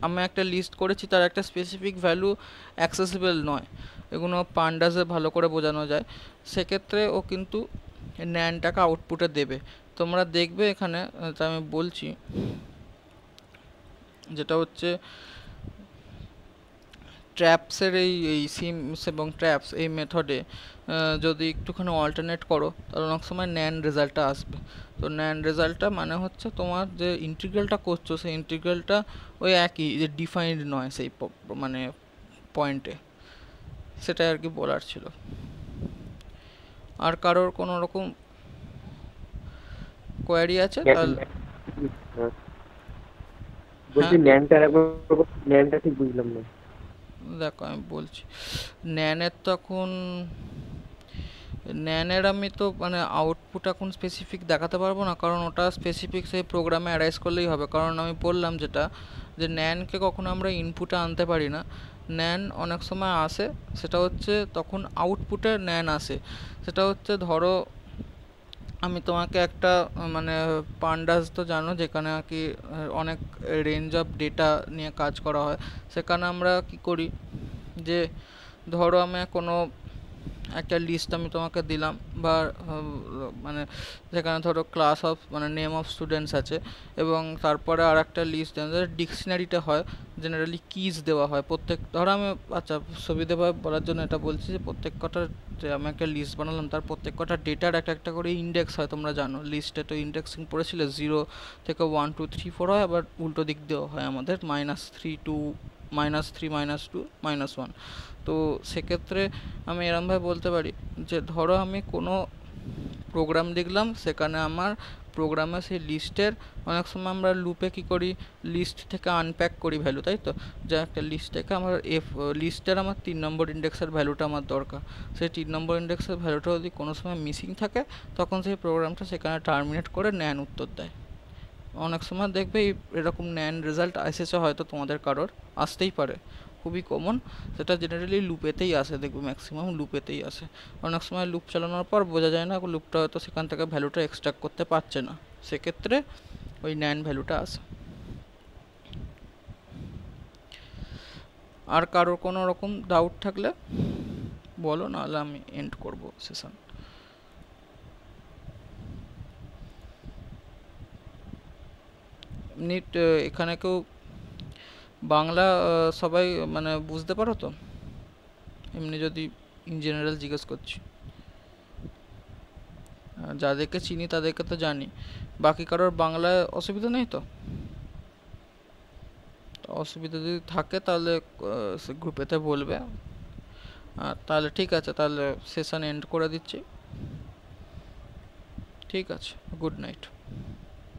আমি একটা লিস্ট করেছি তার একটা স্পেসিফিক ভ্যালু অ্যাক্সেসিবল নয়, এগুলো পান্ডাসে ভালো করে বোঝানো যায়, সেক্ষেত্রে ও কিন্তু ন্যানটাকে আউটপুটে দেবে। তোমরা দেখবে এখানে তা আমি বলছি, যেটা হচ্ছে ট্র্যাপসের এই সিমস এবং ট্র্যাপস এই মেথডে যদি একটুখানি অল্টারনেট করো তাহলে অনেক সময় ন্যান রেজাল্টটা আসবে। তো ন্যান রেজাল্টটা মানে হচ্ছে তোমার যে ইন্টিগ্রালটা করছো সেই ইন্টিগ্রালটা ওই একই, যে ডিফাইন্ড নয় সেই মানে পয়েন্টে, সেটাই আর কি বলার ছিল। আর কারোর কোনো রকম কোয়ারি আছে তাহলে? বলছি ন্যানটা ঠিক বুঝলাম না। দেখো আমি বলছি, ন্যানের তখন ন্যানের আমি তো মানে আউটপুট এখন স্পেসিফিক দেখাতে পারবো না, কারণ ওটা স্পেসিফিক সেই প্রোগ্রামে অ্যারাইজ করলেই হবে। কারণ আমি বললাম যেটা, যে ন্যানকে কখনো আমরা ইনপুটে আনতে পারি না, ন্যান অনেক সময় আসে, সেটা হচ্ছে তখন আউটপুটে ন্যান আসে। সেটা হচ্ছে ধরো আমি তোমাকে একটা মানে পান্ডাস তো জানো যেখানে আর কি অনেক রেঞ্জ অফ ডেটা নিয়ে কাজ করা হয়, সেখানে আমরা কি করি যে ধরো আমি কোনো একটা লিস্ট আমি তোমাকে দিলাম, বা মানে যেখানে ধরো ক্লাস অফ মানে নেম অফ স্টুডেন্টস আছে, এবং তারপরে আর একটা লিস্ট ডিকশনারিতে হয় জেনারেলি কিজ দেওয়া হয় প্রত্যেক, ধরো আমি আচ্ছা সুবিধাভাবে বলার জন্য এটা বলছি যে প্রত্যেক কটার যে আমি একটা লিস্ট বানালাম তার প্রত্যেক কটা ডেটার একটা করে ইন্ডেক্স হয়। তোমরা জানো লিস্টে তো ইন্ডেক্সিং পড়েছিলে, 0 থেকে 1 2 3 4 হয়, আবার উল্টো দিক দিয়েও হয় আমাদের -3 to -3 -2 -1। তো সেক্ষেত্রে আমি এরমভাবে বলতে পারি যে ধরো আমি কোনো প্রোগ্রাম লিখলাম, সেখানে আমার প্রোগ্রামে সেই লিস্টের অনেক সময় আমরা লুপে কি করি, লিস্ট থেকে আনপ্যাক করি ভ্যালু, তাই তো? যে একটা লিস্ট থেকে আমার লিস্টের আমার 3 নম্বর ইন্ডেক্সের ভ্যালুটা আমার দরকার। সেই 3 নম্বর ইন্ডেক্সের ভ্যালুটা যদি কোনো সময় মিসিং থাকে, তখন সেই প্রোগ্রামটা সেখানে টার্মিনেট করে ন্যান উত্তর দেয়। অনেক সময় দেখবে এরকম ন্যান রেজাল্ট এসেছে, হয়তো তোমাদের কারোর আসতেই পারে, খুবই কমন। সেটা জেনারেলি লুপেতেই আসে, দেখবে ম্যাক্সিমাম লুপেতেই আসে। অনেক সময় লুপ চালানোর পর বোঝা যায় না লুপটা হয়তো সেখান থেকে ভ্যালুটা এক্সট্রাক্ট করতে পারছে না, সেক্ষেত্রে ওই ন্যান ভ্যালুটা আসে। আর কারোর কোনো রকম ডাউট থাকলে বলো, নাহলে আমি এন্ড করব সেশন। নিট এখানে কেউ বাংলা সবাই মানে বুঝতে পারো তো? এমনি যদি ইন জেনারেল জিজ্ঞেস করছি, যাদেরকে চিনি তাদেরকে তো জানি, বাকি কারোর বাংলায় অসুবিধা নেই তো? অসুবিধা যদি থাকে তাহলে গ্রুপেতে বলবে। তাহলে ঠিক আছে, তাহলে সেশন এন্ড করে দিচ্ছি। ঠিক আছে, গুড নাইট।